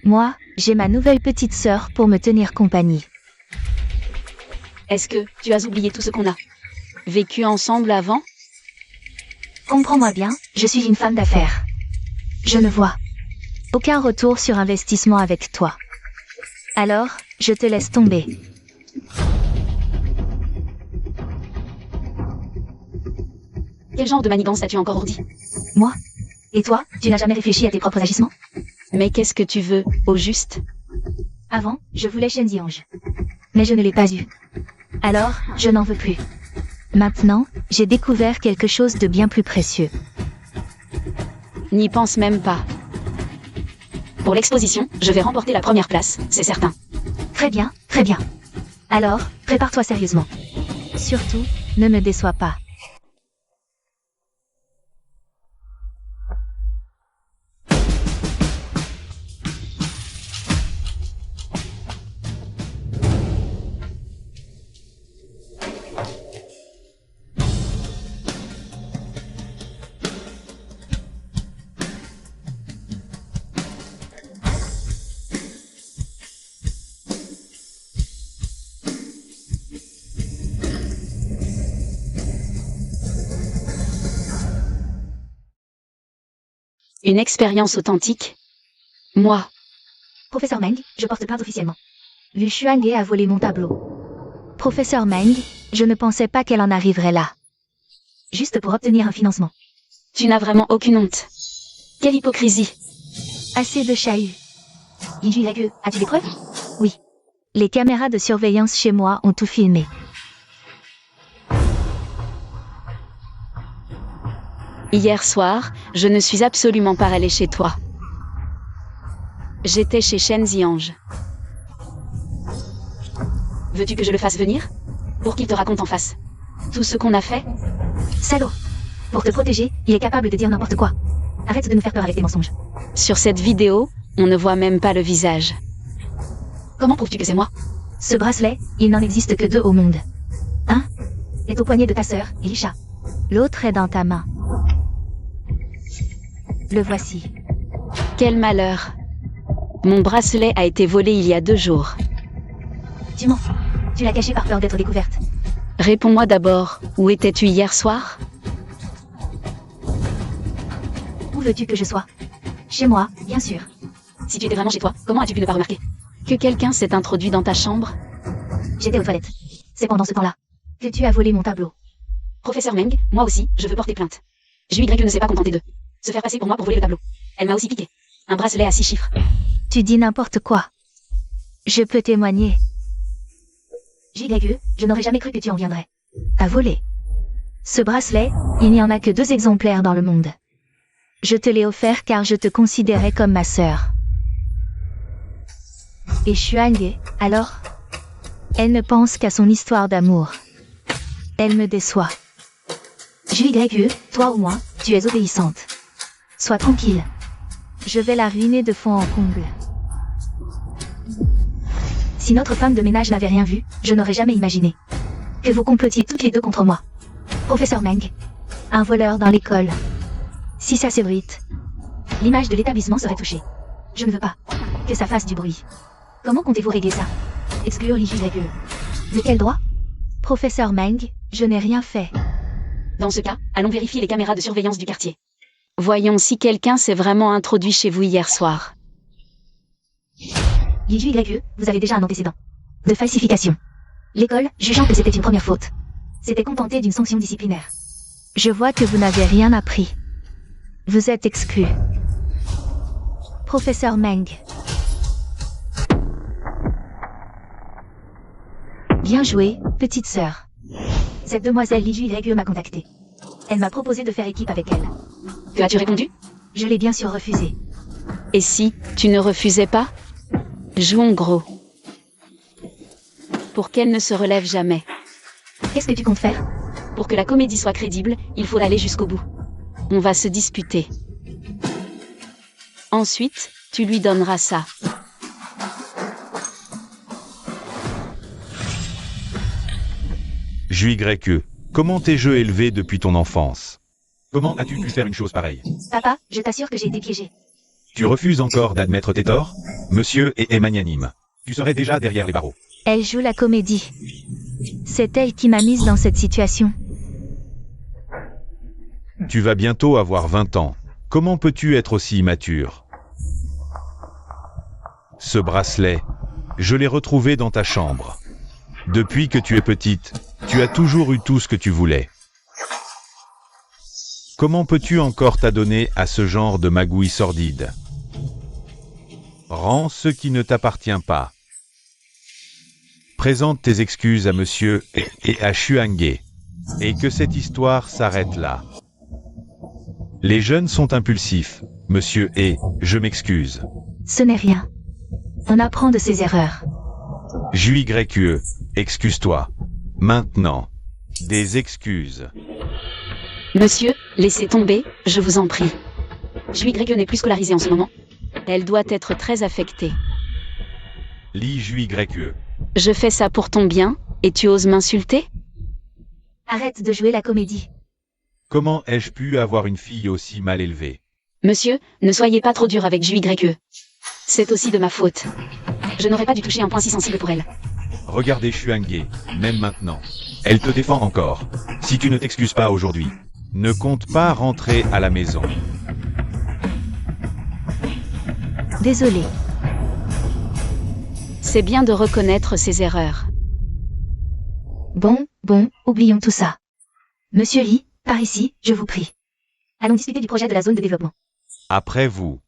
Moi, j'ai ma nouvelle petite sœur pour me tenir compagnie. Est-ce que tu as oublié tout ce qu'on a vécu ensemble avant? Comprends-moi bien, je suis une femme d'affaires. Je ne vois aucun retour sur investissement avec toi. Alors, je te laisse tomber. Quel genre de manigance as-tu encore ourdi? Moi? Et toi, tu n'as jamais réfléchi à tes propres agissements? Mais qu'est-ce que tu veux, au juste? Avant, je voulais Shen Diange. Mais je ne l'ai pas eu. Alors, je n'en veux plus. Maintenant, j'ai découvert quelque chose de bien plus précieux. N'y pense même pas. Pour l'exposition, je vais remporter la première place, c'est certain. Très bien, très bien. Alors, prépare-toi sérieusement. Surtout, ne me déçois pas. Une expérience authentique? Moi, Professeur Meng, je porte plainte officiellement. Lu Xuange a volé mon tableau. Professeur Meng, je ne pensais pas qu'elle en arriverait là. Juste pour obtenir un financement. tu n'as vraiment aucune honte. Quelle hypocrisie. Assez de chahut. Yinju Lague, as-tu des preuves? Oui. Les caméras de surveillance chez moi ont tout filmé. Hier soir, je ne suis absolument pas allée chez toi. J'étais chez Shen Ziange. Veux-tu que je le fasse venir? Pour qu'il te raconte en face tout ce qu'on a fait? Salaud. Pour te protéger, il est capable de dire n'importe quoi. Arrête de nous faire peur avec tes mensonges. Sur cette vidéo, on ne voit même pas le visage. Comment prouves-tu que c'est moi? Ce bracelet, il n'en existe que 2 au monde. Un est au poignet de ta sœur, Elisha. L'autre est dans ta main. Le voici. Quel malheur. Mon bracelet a été volé il y a 2 jours. Tu mens. Tu l'as caché par peur d'être découverte. Réponds-moi d'abord, où étais-tu hier soir? Où veux-tu que je sois? Chez moi, bien sûr. Si tu étais vraiment chez toi, comment as-tu pu ne pas remarquer que quelqu'un s'est introduit dans ta chambre? J'étais aux toilettes. C'est pendant ce temps-là que tu as volé mon tableau. Professeur Meng, moi aussi, je veux porter plainte. Juy ne s'est pas contenté de se faire passer pour moi pour voler le tableau. Elle m'a aussi piqué. Un bracelet à 6 chiffres. Tu dis n'importe quoi. Je peux témoigner. JYE, je n'aurais jamais cru que tu en viendrais à voler. Ce bracelet, il n'y en a que 2 exemplaires dans le monde. Je te l'ai offert car je te considérais comme ma sœur. Et Xuange, alors? Elle ne pense qu'à son histoire d'amour. Elle me déçoit. JYE, toi ou moi, tu es obéissante. Sois tranquille. Je vais la ruiner de fond en comble. Si notre femme de ménage n'avait rien vu, je n'aurais jamais imaginé que vous complotiez toutes les 2 contre moi. Professeur Meng, un voleur dans l'école. Si ça s'ébruite, l'image de l'établissement serait touchée. Je ne veux pas que ça fasse du bruit. Comment comptez-vous régler ça? Exclure l'IJYE. De quel droit? Professeur Meng, je n'ai rien fait. Dans ce cas, allons vérifier les caméras de surveillance du quartier. Voyons si quelqu'un s'est vraiment introduit chez vous hier soir. JYE, vous avez déjà un antécédent de falsification. L'école, jugeant que c'était une première faute, s'était contentée d'une sanction disciplinaire. Je vois que vous n'avez rien appris. Vous êtes exclu. Professeur Meng. Bien joué, petite sœur. Cette demoiselle JYE m'a contacté. Elle m'a proposé de faire équipe avec elle. Que as-tu répondu? Je l'ai bien sûr refusé. Et si tu ne refusais pas? Jouons gros. Pour qu'elle ne se relève jamais. Qu'est-ce que tu comptes faire? Pour que la comédie soit crédible, il faut aller jusqu'au bout. On va se disputer. Ensuite, tu lui donneras ça. JYE, comment tes jeux élevés depuis ton enfance? Comment as-tu pu faire une chose pareille? Papa, je t'assure que j'ai été piégée. Tu refuses encore d'admettre tes torts? Monsieur est magnanime. Tu serais déjà derrière les barreaux. Elle joue la comédie. C'est elle qui m'a mise dans cette situation. Tu vas bientôt avoir 20 ans. Comment peux-tu être aussi immature? Ce bracelet, je l'ai retrouvé dans ta chambre. Depuis que tu es petite, tu as toujours eu tout ce que tu voulais. Comment peux-tu encore t'adonner à ce genre de magouille sordide? Rends ce qui ne t'appartient pas. Présente tes excuses à monsieur et à Xuange. Et que cette histoire s'arrête là. Les jeunes sont impulsifs, monsieur et je m'excuse. Ce n'est rien. On apprend de ses erreurs. JYE, excuse-toi. Maintenant. Des excuses. Monsieur, laissez tomber, je vous en prie. JYE n'est plus scolarisée en ce moment. Elle doit être très affectée. JYE. Je fais ça pour ton bien, et tu oses m'insulter? Arrête de jouer la comédie. Comment ai-je pu avoir une fille aussi mal élevée? Monsieur, ne soyez pas trop dur avec JYE. C'est aussi de ma faute. Je n'aurais pas dû toucher un point si sensible pour elle. Regardez Xuange, même maintenant. Elle te défend encore. Si tu ne t'excuses pas aujourd'hui, ne compte pas rentrer à la maison. Désolé. C'est bien de reconnaître ses erreurs. Bon, oublions tout ça. Monsieur Lee, par ici, je vous prie. Allons discuter du projet de la zone de développement. Après vous.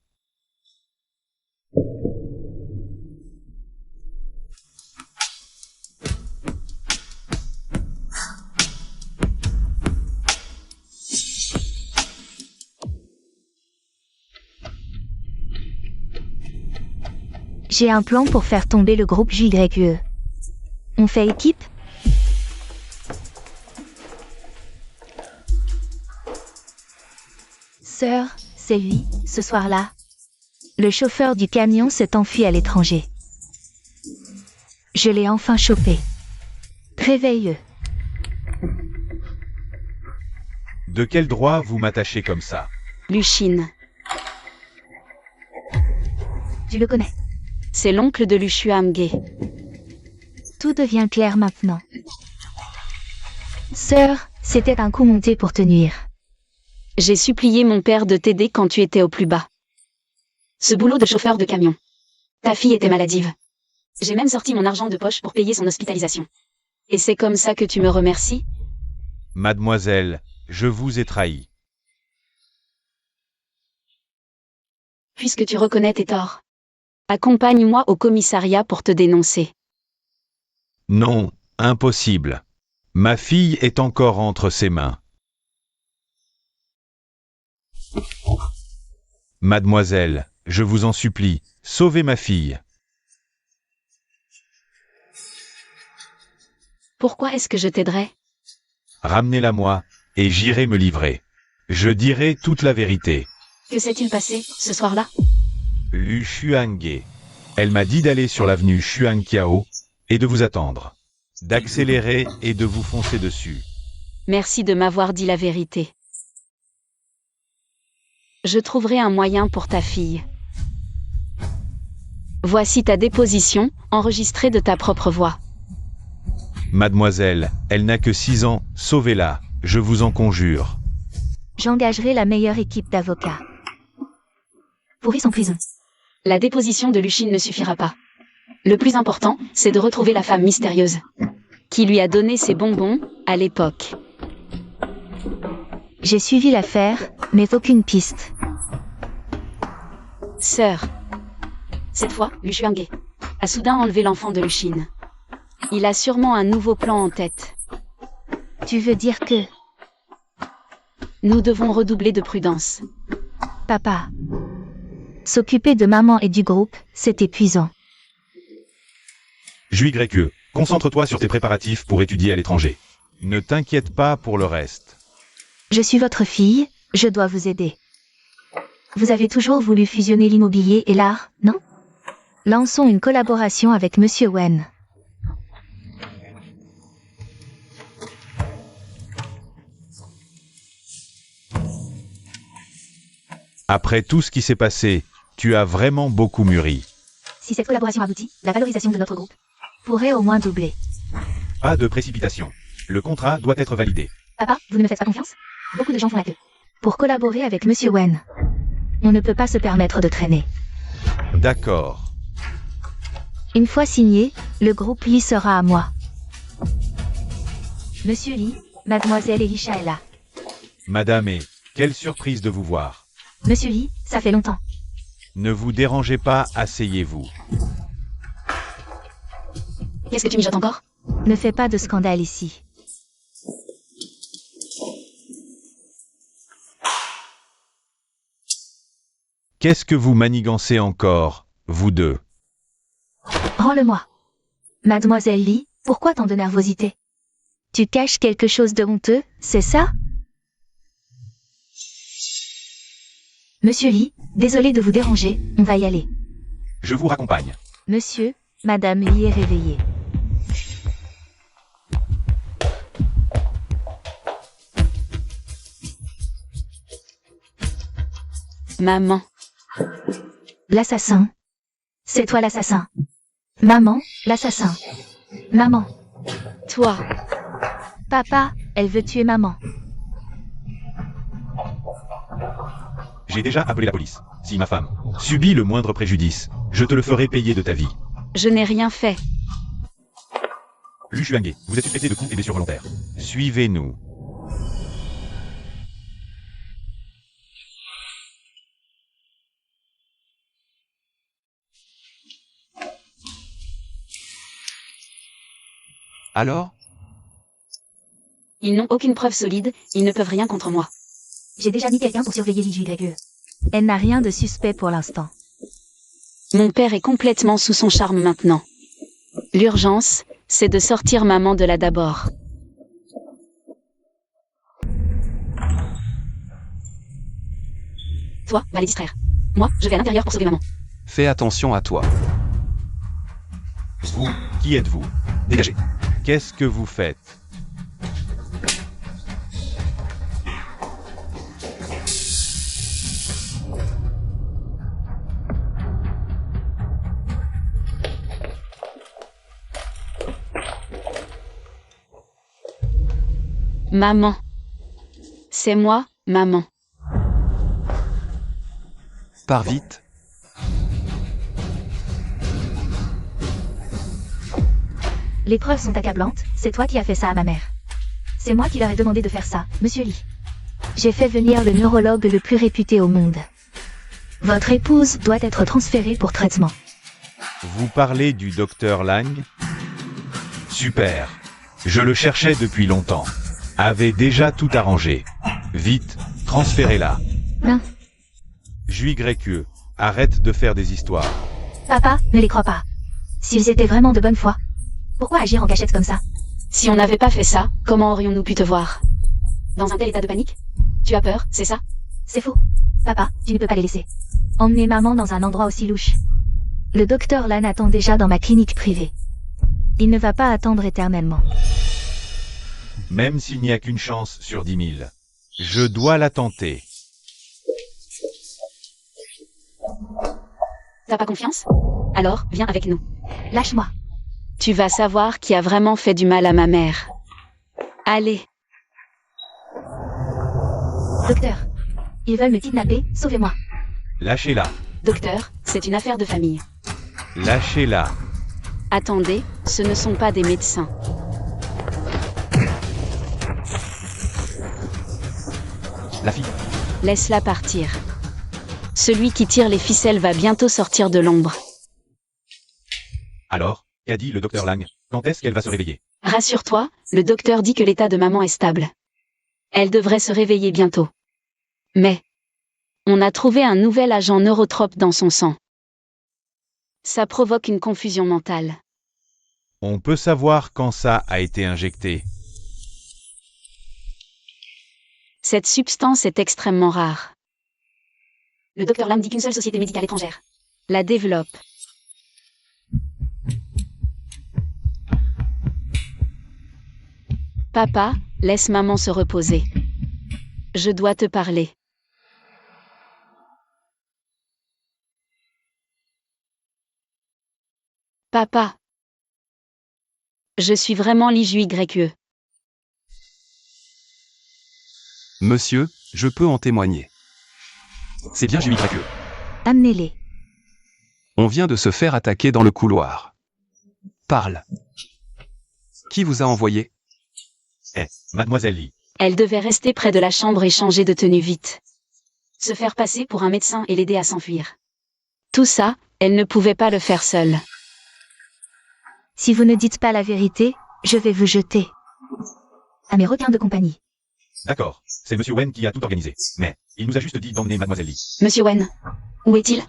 J'ai un plan pour faire tomber le groupe JYE. On fait équipe? Sœur, c'est lui, ce soir-là. Le chauffeur du camion s'est enfui à l'étranger. Je l'ai enfin chopé. Réveille-le. De quel droit vous m'attachez comme ça? Luchine. Tu le connais. C'est l'oncle de Luxuange. Tout devient clair maintenant. Sœur, c'était un coup monté pour te nuire. J'ai supplié mon père de t'aider quand tu étais au plus bas. Ce boulot de chauffeur de camion. Ta fille était maladive. J'ai même sorti mon argent de poche pour payer son hospitalisation. Et c'est comme ça que tu me remercies? Mademoiselle, je vous ai trahi. Puisque tu reconnais tes torts, accompagne-moi au commissariat pour te dénoncer. Non, impossible. Ma fille est encore entre ses mains. Mademoiselle, je vous en supplie, sauvez ma fille. Pourquoi est-ce que je t'aiderais? Ramenez-la moi, et j'irai me livrer. Je dirai toute la vérité. Que s'est-il passé, ce soir-là? Lu Xuange. Elle m'a dit d'aller sur l'avenue Xuanqiao et de vous attendre. D'accélérer et de vous foncer dessus. Merci de m'avoir dit la vérité. Je trouverai un moyen pour ta fille. Voici ta déposition, enregistrée de ta propre voix. Mademoiselle, elle n'a que 6 ans, sauvez-la, je vous en conjure. J'engagerai la meilleure équipe d'avocats. Pourris en prison. La déposition de Luchine ne suffira pas. Le plus important, c'est de retrouver la femme mystérieuse qui lui a donné ses bonbons, à l'époque. J'ai suivi l'affaire, mais aucune piste. Sœur. Cette fois, Lu Xuange a soudain enlevé l'enfant de Luchine. Il a sûrement un nouveau plan en tête. Tu veux dire que... Nous devons redoubler de prudence. Papa. S'occuper de maman et du groupe, c'est épuisant. Juigreque, concentre-toi sur tes préparatifs pour étudier à l'étranger. Ne t'inquiète pas pour le reste. Je suis votre fille, je dois vous aider. Vous avez toujours voulu fusionner l'immobilier et l'art, non? Lançons une collaboration avec Monsieur Wen. Après tout ce qui s'est passé, tu as vraiment beaucoup mûri. Si cette collaboration aboutit, la valorisation de notre groupe pourrait au moins doubler. Pas de précipitation. Le contrat doit être validé. Papa, vous ne me faites pas confiance? Beaucoup de gens font la queue. Pour collaborer avec Monsieur Wen, on ne peut pas se permettre de traîner. D'accord. Une fois signé, le groupe Lee sera à moi. Monsieur Lee, Mademoiselle Elisha est là. Madame et, quelle surprise de vous voir. Monsieur Lee, ça fait longtemps. Ne vous dérangez pas, asseyez-vous. Qu'est-ce que tu mijotes encore? Ne fais pas de scandale ici. Qu'est-ce que vous manigancez encore, vous deux? Rends-le-moi. Mademoiselle Lee, pourquoi tant de nervosité? Tu caches quelque chose de honteux, c'est ça? Monsieur Lee, désolé de vous déranger, on va y aller. Je vous raccompagne. Monsieur, Madame Lee est réveillée. Maman. L'assassin. C'est toi l'assassin. Maman, l'assassin. Maman. Toi. Papa, elle veut tuer maman. J'ai déjà appelé la police. Si ma femme subit le moindre préjudice, je te le ferai payer de ta vie. Je n'ai rien fait. Lu Xuange, vous êtes suspecté de coups et blessures volontaires. Suivez-nous. Alors? Ils n'ont aucune preuve solide, ils ne peuvent rien contre moi. J'ai déjà mis quelqu'un pour surveiller l'IJYE. Elle n'a rien de suspect pour l'instant. Mon père est complètement sous son charme maintenant. L'urgence, c'est de sortir maman de là d'abord. Toi, va les distraire. Moi, je vais à l'intérieur pour sauver maman. Fais attention à toi. Vous, qui êtes-vous? Dégagez. Qu'est-ce que vous faites? Maman. C'est moi, maman. Pars vite. Les preuves sont accablantes, c'est toi qui as fait ça à ma mère. C'est moi qui leur ai demandé de faire ça, Monsieur Lee. J'ai fait venir le neurologue le plus réputé au monde. Votre épouse doit être transférée pour traitement. Vous parlez du docteur Lang? Super. Je le cherchais depuis longtemps. Avait déjà tout arrangé. Vite, transférez-la. Non. Juif Grécieux, arrête de faire des histoires. Papa, ne les crois pas. S'ils étaient vraiment de bonne foi, pourquoi agir en cachette comme ça? Si on n'avait pas fait ça, comment aurions-nous pu te voir? Dans un tel état de panique? Tu as peur, c'est ça? C'est faux. Papa, tu ne peux pas les laisser. Emmener maman dans un endroit aussi louche. Le docteur Lan attend déjà dans ma clinique privée. Il ne va pas attendre éternellement. Même s'il n'y a qu'une chance sur 10 000. Je dois la tenter. T'as pas confiance? Alors, viens avec nous. Lâche-moi. Tu vas savoir qui a vraiment fait du mal à ma mère. Allez. Docteur, ils veulent me kidnapper, sauvez-moi. Lâchez-la. Docteur, c'est une affaire de famille. Lâchez-la. Attendez, ce ne sont pas des médecins. La fille. Laisse-la partir. Celui qui tire les ficelles va bientôt sortir de l'ombre. Alors, qu'a dit le docteur Lang? Quand est-ce qu'elle va se réveiller? Rassure-toi, le docteur dit que l'état de maman est stable. Elle devrait se réveiller bientôt. Mais, on a trouvé un nouvel agent neurotrope dans son sang. Ça provoque une confusion mentale. On peut savoir quand ça a été injecté. Cette substance est extrêmement rare. Le docteur Lam dit qu'une seule société médicale étrangère la développe. Papa, laisse maman se reposer. Je dois te parler. Papa. Je suis vraiment Li Grécieux. Monsieur, je peux en témoigner. C'est bien Juif Grécieux. Amenez-les. On vient de se faire attaquer dans le couloir. Parle. Qui vous a envoyé? Mademoiselle Lee. Elle devait rester près de la chambre et changer de tenue vite. Se faire passer pour un médecin et l'aider à s'enfuir. Tout ça, elle ne pouvait pas le faire seule. Si vous ne dites pas la vérité, je vais vous jeter. À mes requins de compagnie. D'accord, c'est Monsieur Wen qui a tout organisé. Mais, il nous a juste dit d'emmener Mademoiselle Lee. Monsieur Wen. Où est-il?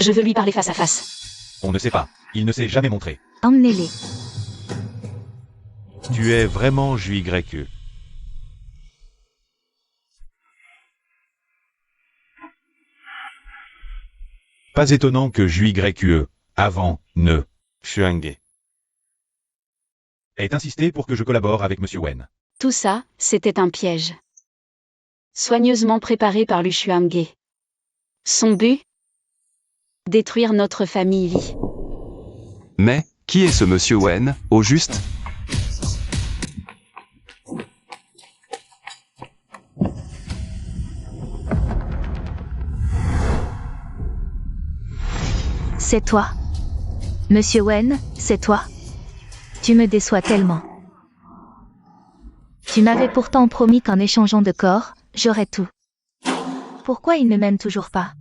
Je veux lui parler face à face. On ne sait pas. Il ne s'est jamais montré. Emmenez-les. Tu es vraiment Juif Grécieux. Pas étonnant que Juif Grécieux, avant, ne, Xuangue, ait insisté pour que je collabore avec Monsieur Wen. Tout ça, c'était un piège. Soigneusement préparé par Lu Xuangue. Son but? Détruire notre famille Li. Mais, qui est ce monsieur Wen, au juste? C'est toi. Monsieur Wen, c'est toi. Tu me déçois tellement. Tu m'avais pourtant promis qu'en échangeant de corps, j'aurais tout. Pourquoi il ne m'aime toujours pas?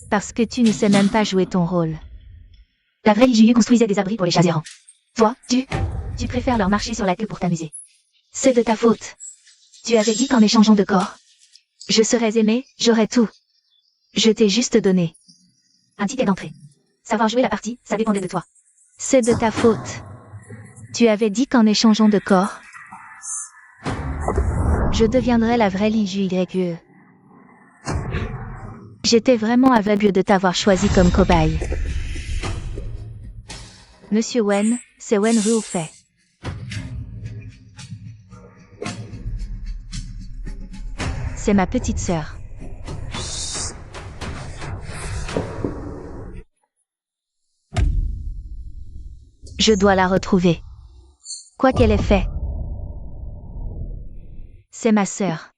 Parce que tu ne sais même pas jouer ton rôle. La vraie Li construisait des abris pour les chats errants. Toi, tu préfères leur marcher sur la queue pour t'amuser. C'est de ta faute. Tu avais dit qu'en échangeant de corps, je serais aimé, j'aurais tout. Je t'ai juste donné un ticket d'entrée. Savoir jouer la partie, ça dépendait de toi. C'est de ta faute. Tu avais dit qu'en échangeant de corps, je deviendrais la vraie Li Grécieux. J'étais vraiment aveugle de t'avoir choisi comme cobaye. Monsieur Wen, c'est Wen Ruofei. C'est ma petite sœur. Je dois la retrouver. Quoi qu'elle ait fait. C'est ma sœur.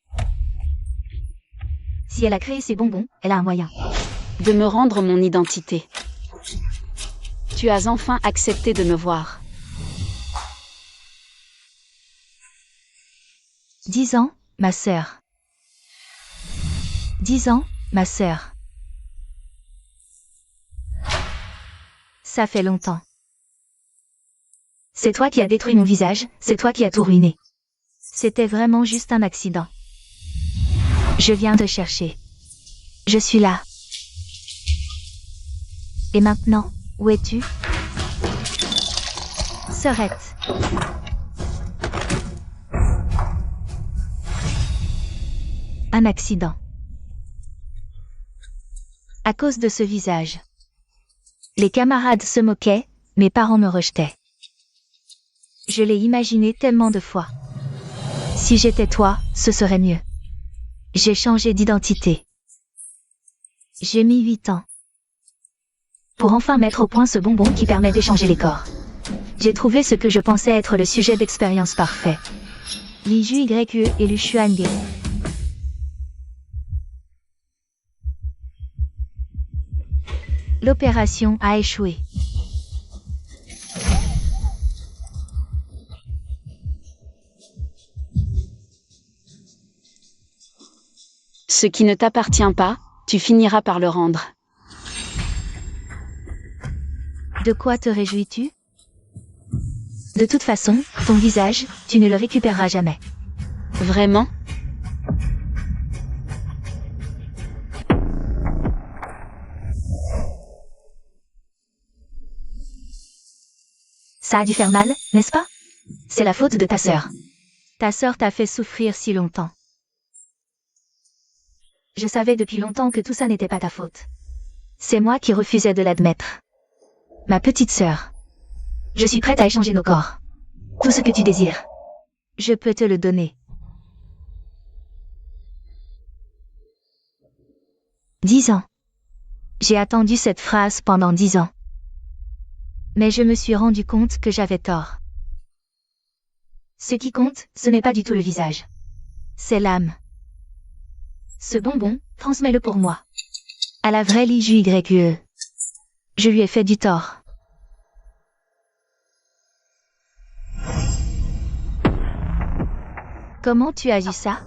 Si elle a créé ces bonbons, elle a un moyen. De me rendre mon identité. Tu as enfin accepté de me voir. 10 ans, ma sœur. 10 ans, ma sœur. Ça fait longtemps. C'est toi qui as détruit mon visage, c'est toi qui as tout ruiné. C'était vraiment juste un accident. Je viens te chercher. Je suis là. Et maintenant, où es-tu? Sœurette. Un accident. À cause de ce visage. Les camarades se moquaient, mes parents me rejetaient. Je l'ai imaginé tellement de fois. Si j'étais toi, ce serait mieux. J'ai changé d'identité. J'ai mis 8 ans. Pour enfin mettre au point ce bonbon qui permet d'échanger les corps. J'ai trouvé ce que je pensais être le sujet d'expérience parfait. Li Ju YE et Lu Xuange. L'opération a échoué. Ce qui ne t'appartient pas, tu finiras par le rendre. De quoi te réjouis-tu? De toute façon, ton visage, tu ne le récupéreras jamais. Vraiment? Ça a dû faire mal, n'est-ce pas? C'est la faute de ta sœur. Ta sœur t'a fait souffrir si longtemps. Je savais depuis longtemps que tout ça n'était pas ta faute. C'est moi qui refusais de l'admettre. Ma petite sœur. Je suis prête à échanger nos corps. Tout ce que tu désires. Je peux te le donner. 10 ans. J'ai attendu cette phrase pendant 10 ans. Mais je me suis rendu compte que j'avais tort. Ce qui compte, ce n'est pas du tout le visage. C'est l'âme. Ce bonbon, transmets-le pour moi. À la vraie Li Ju YE. Je lui ai fait du tort. Comment tu as dit ça?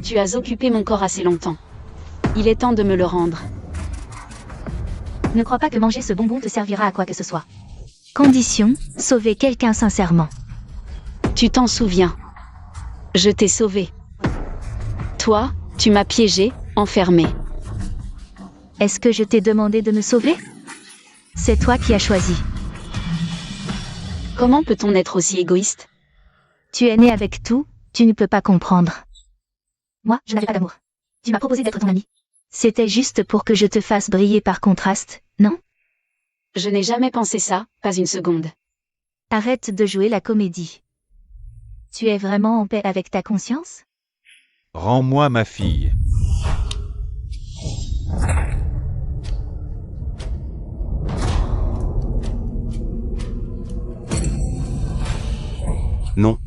Tu as occupé mon corps assez longtemps. Il est temps de me le rendre. Ne crois pas que manger ce bonbon te servira à quoi que ce soit. Condition, sauver quelqu'un sincèrement. Tu t'en souviens. Je t'ai sauvé. Toi, tu m'as piégé, enfermé. Est-ce que je t'ai demandé de me sauver? C'est toi qui as choisi. Comment peut-on être aussi égoïste? Tu es né avec tout, tu ne peux pas comprendre. Moi, je n'avais pas d'amour. Tu m'as proposé d'être ton ami. C'était juste pour que je te fasse briller par contraste, non? Je n'ai jamais pensé ça, pas une seconde. Arrête de jouer la comédie. Tu es vraiment en paix avec ta conscience? Rends-moi ma fille. Non.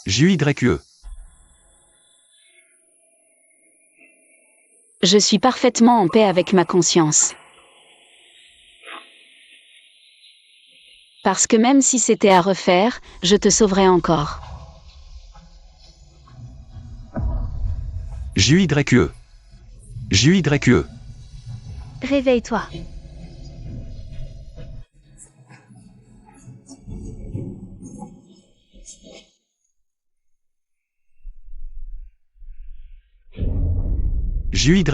JYE. Je suis parfaitement en paix avec ma conscience. Parce que même si c'était à refaire, je te sauverais encore. JYE. JYE. Réveille-toi. JYE.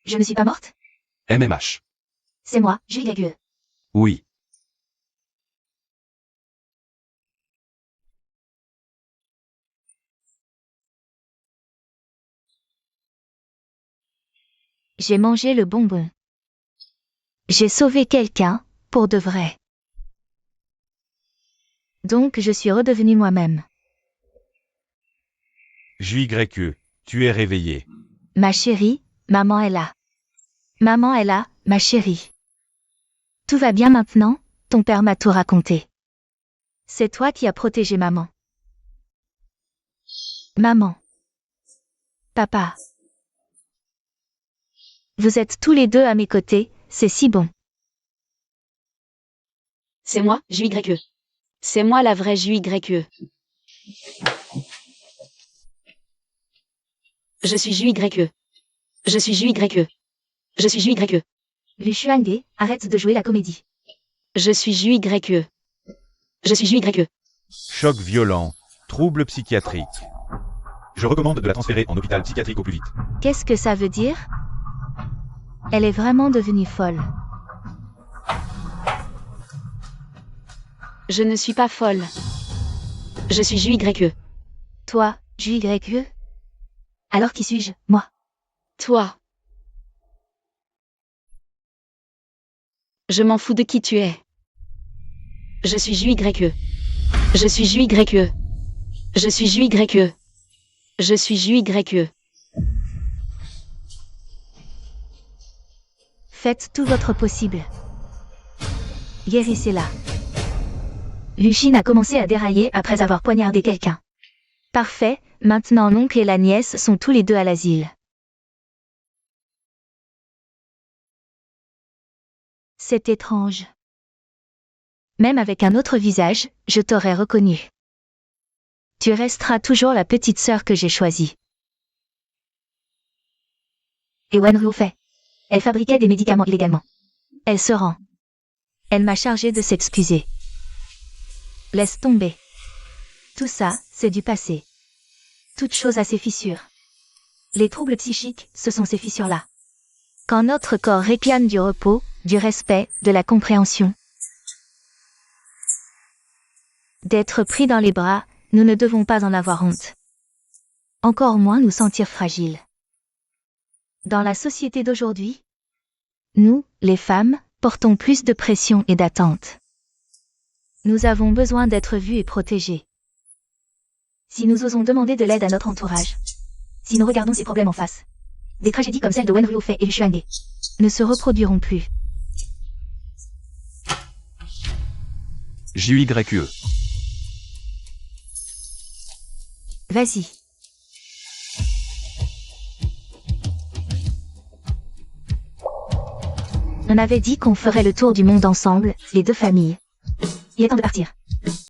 Je ne suis pas morte? MMH. C'est moi, JYE. Oui. J'ai mangé le bonbon. J'ai sauvé quelqu'un, pour de vrai. Donc je suis redevenue moi-même. JYE, tu es réveillé. Ma chérie, maman est là. Maman est là, ma chérie. Tout va bien maintenant, ton père m'a tout raconté. C'est toi qui as protégé maman. Maman. Papa. Vous êtes tous les deux à mes côtés, c'est si bon. C'est moi, JYE. C'est moi la vraie JYE. Je suis JYE. Je suis JYE. Je suis JYE. Lu Xuange, arrête de jouer la comédie. Je suis JYE. Je suis JYE. Choc violent, trouble psychiatrique. Je recommande de la transférer en hôpital psychiatrique au plus vite. Qu'est-ce que ça veut dire? Elle est vraiment devenue folle. Je ne suis pas folle. Je suis JYE. Toi, JYE? Alors qui suis-je, moi? Toi. Je m'en fous de qui tu es. Je suis JYE. Je suis JYE. Je suis JYE. Je suis JYE. Faites tout votre possible. Guérissez-la. Lucine a commencé à dérailler après avoir poignardé quelqu'un. Parfait, maintenant l'oncle et la nièce sont tous les deux à l'asile. C'est étrange. Même avec un autre visage, je t'aurais reconnu. Tu resteras toujours la petite sœur que j'ai choisie. Et Wenru fait. Elle fabriquait des médicaments illégalement. Elle se rend. Elle m'a chargé de s'excuser. Laisse tomber. Tout ça, c'est du passé. Toute chose a ses fissures. Les troubles psychiques, ce sont ces fissures-là. Quand notre corps réclame du repos, du respect, de la compréhension, d'être pris dans les bras, nous ne devons pas en avoir honte. Encore moins nous sentir fragiles. Dans la société d'aujourd'hui, nous, les femmes, portons plus de pression et d'attente. Nous avons besoin d'être vus et protégés. Si nous osons demander de l'aide à notre entourage, si nous regardons ces problèmes en face, des tragédies comme celle de Wenru Fei et Lu Xuange ne se reproduiront plus. JYE. Vas-y. On avait dit qu'on ferait le tour du monde ensemble, les deux familles. Il est temps de partir.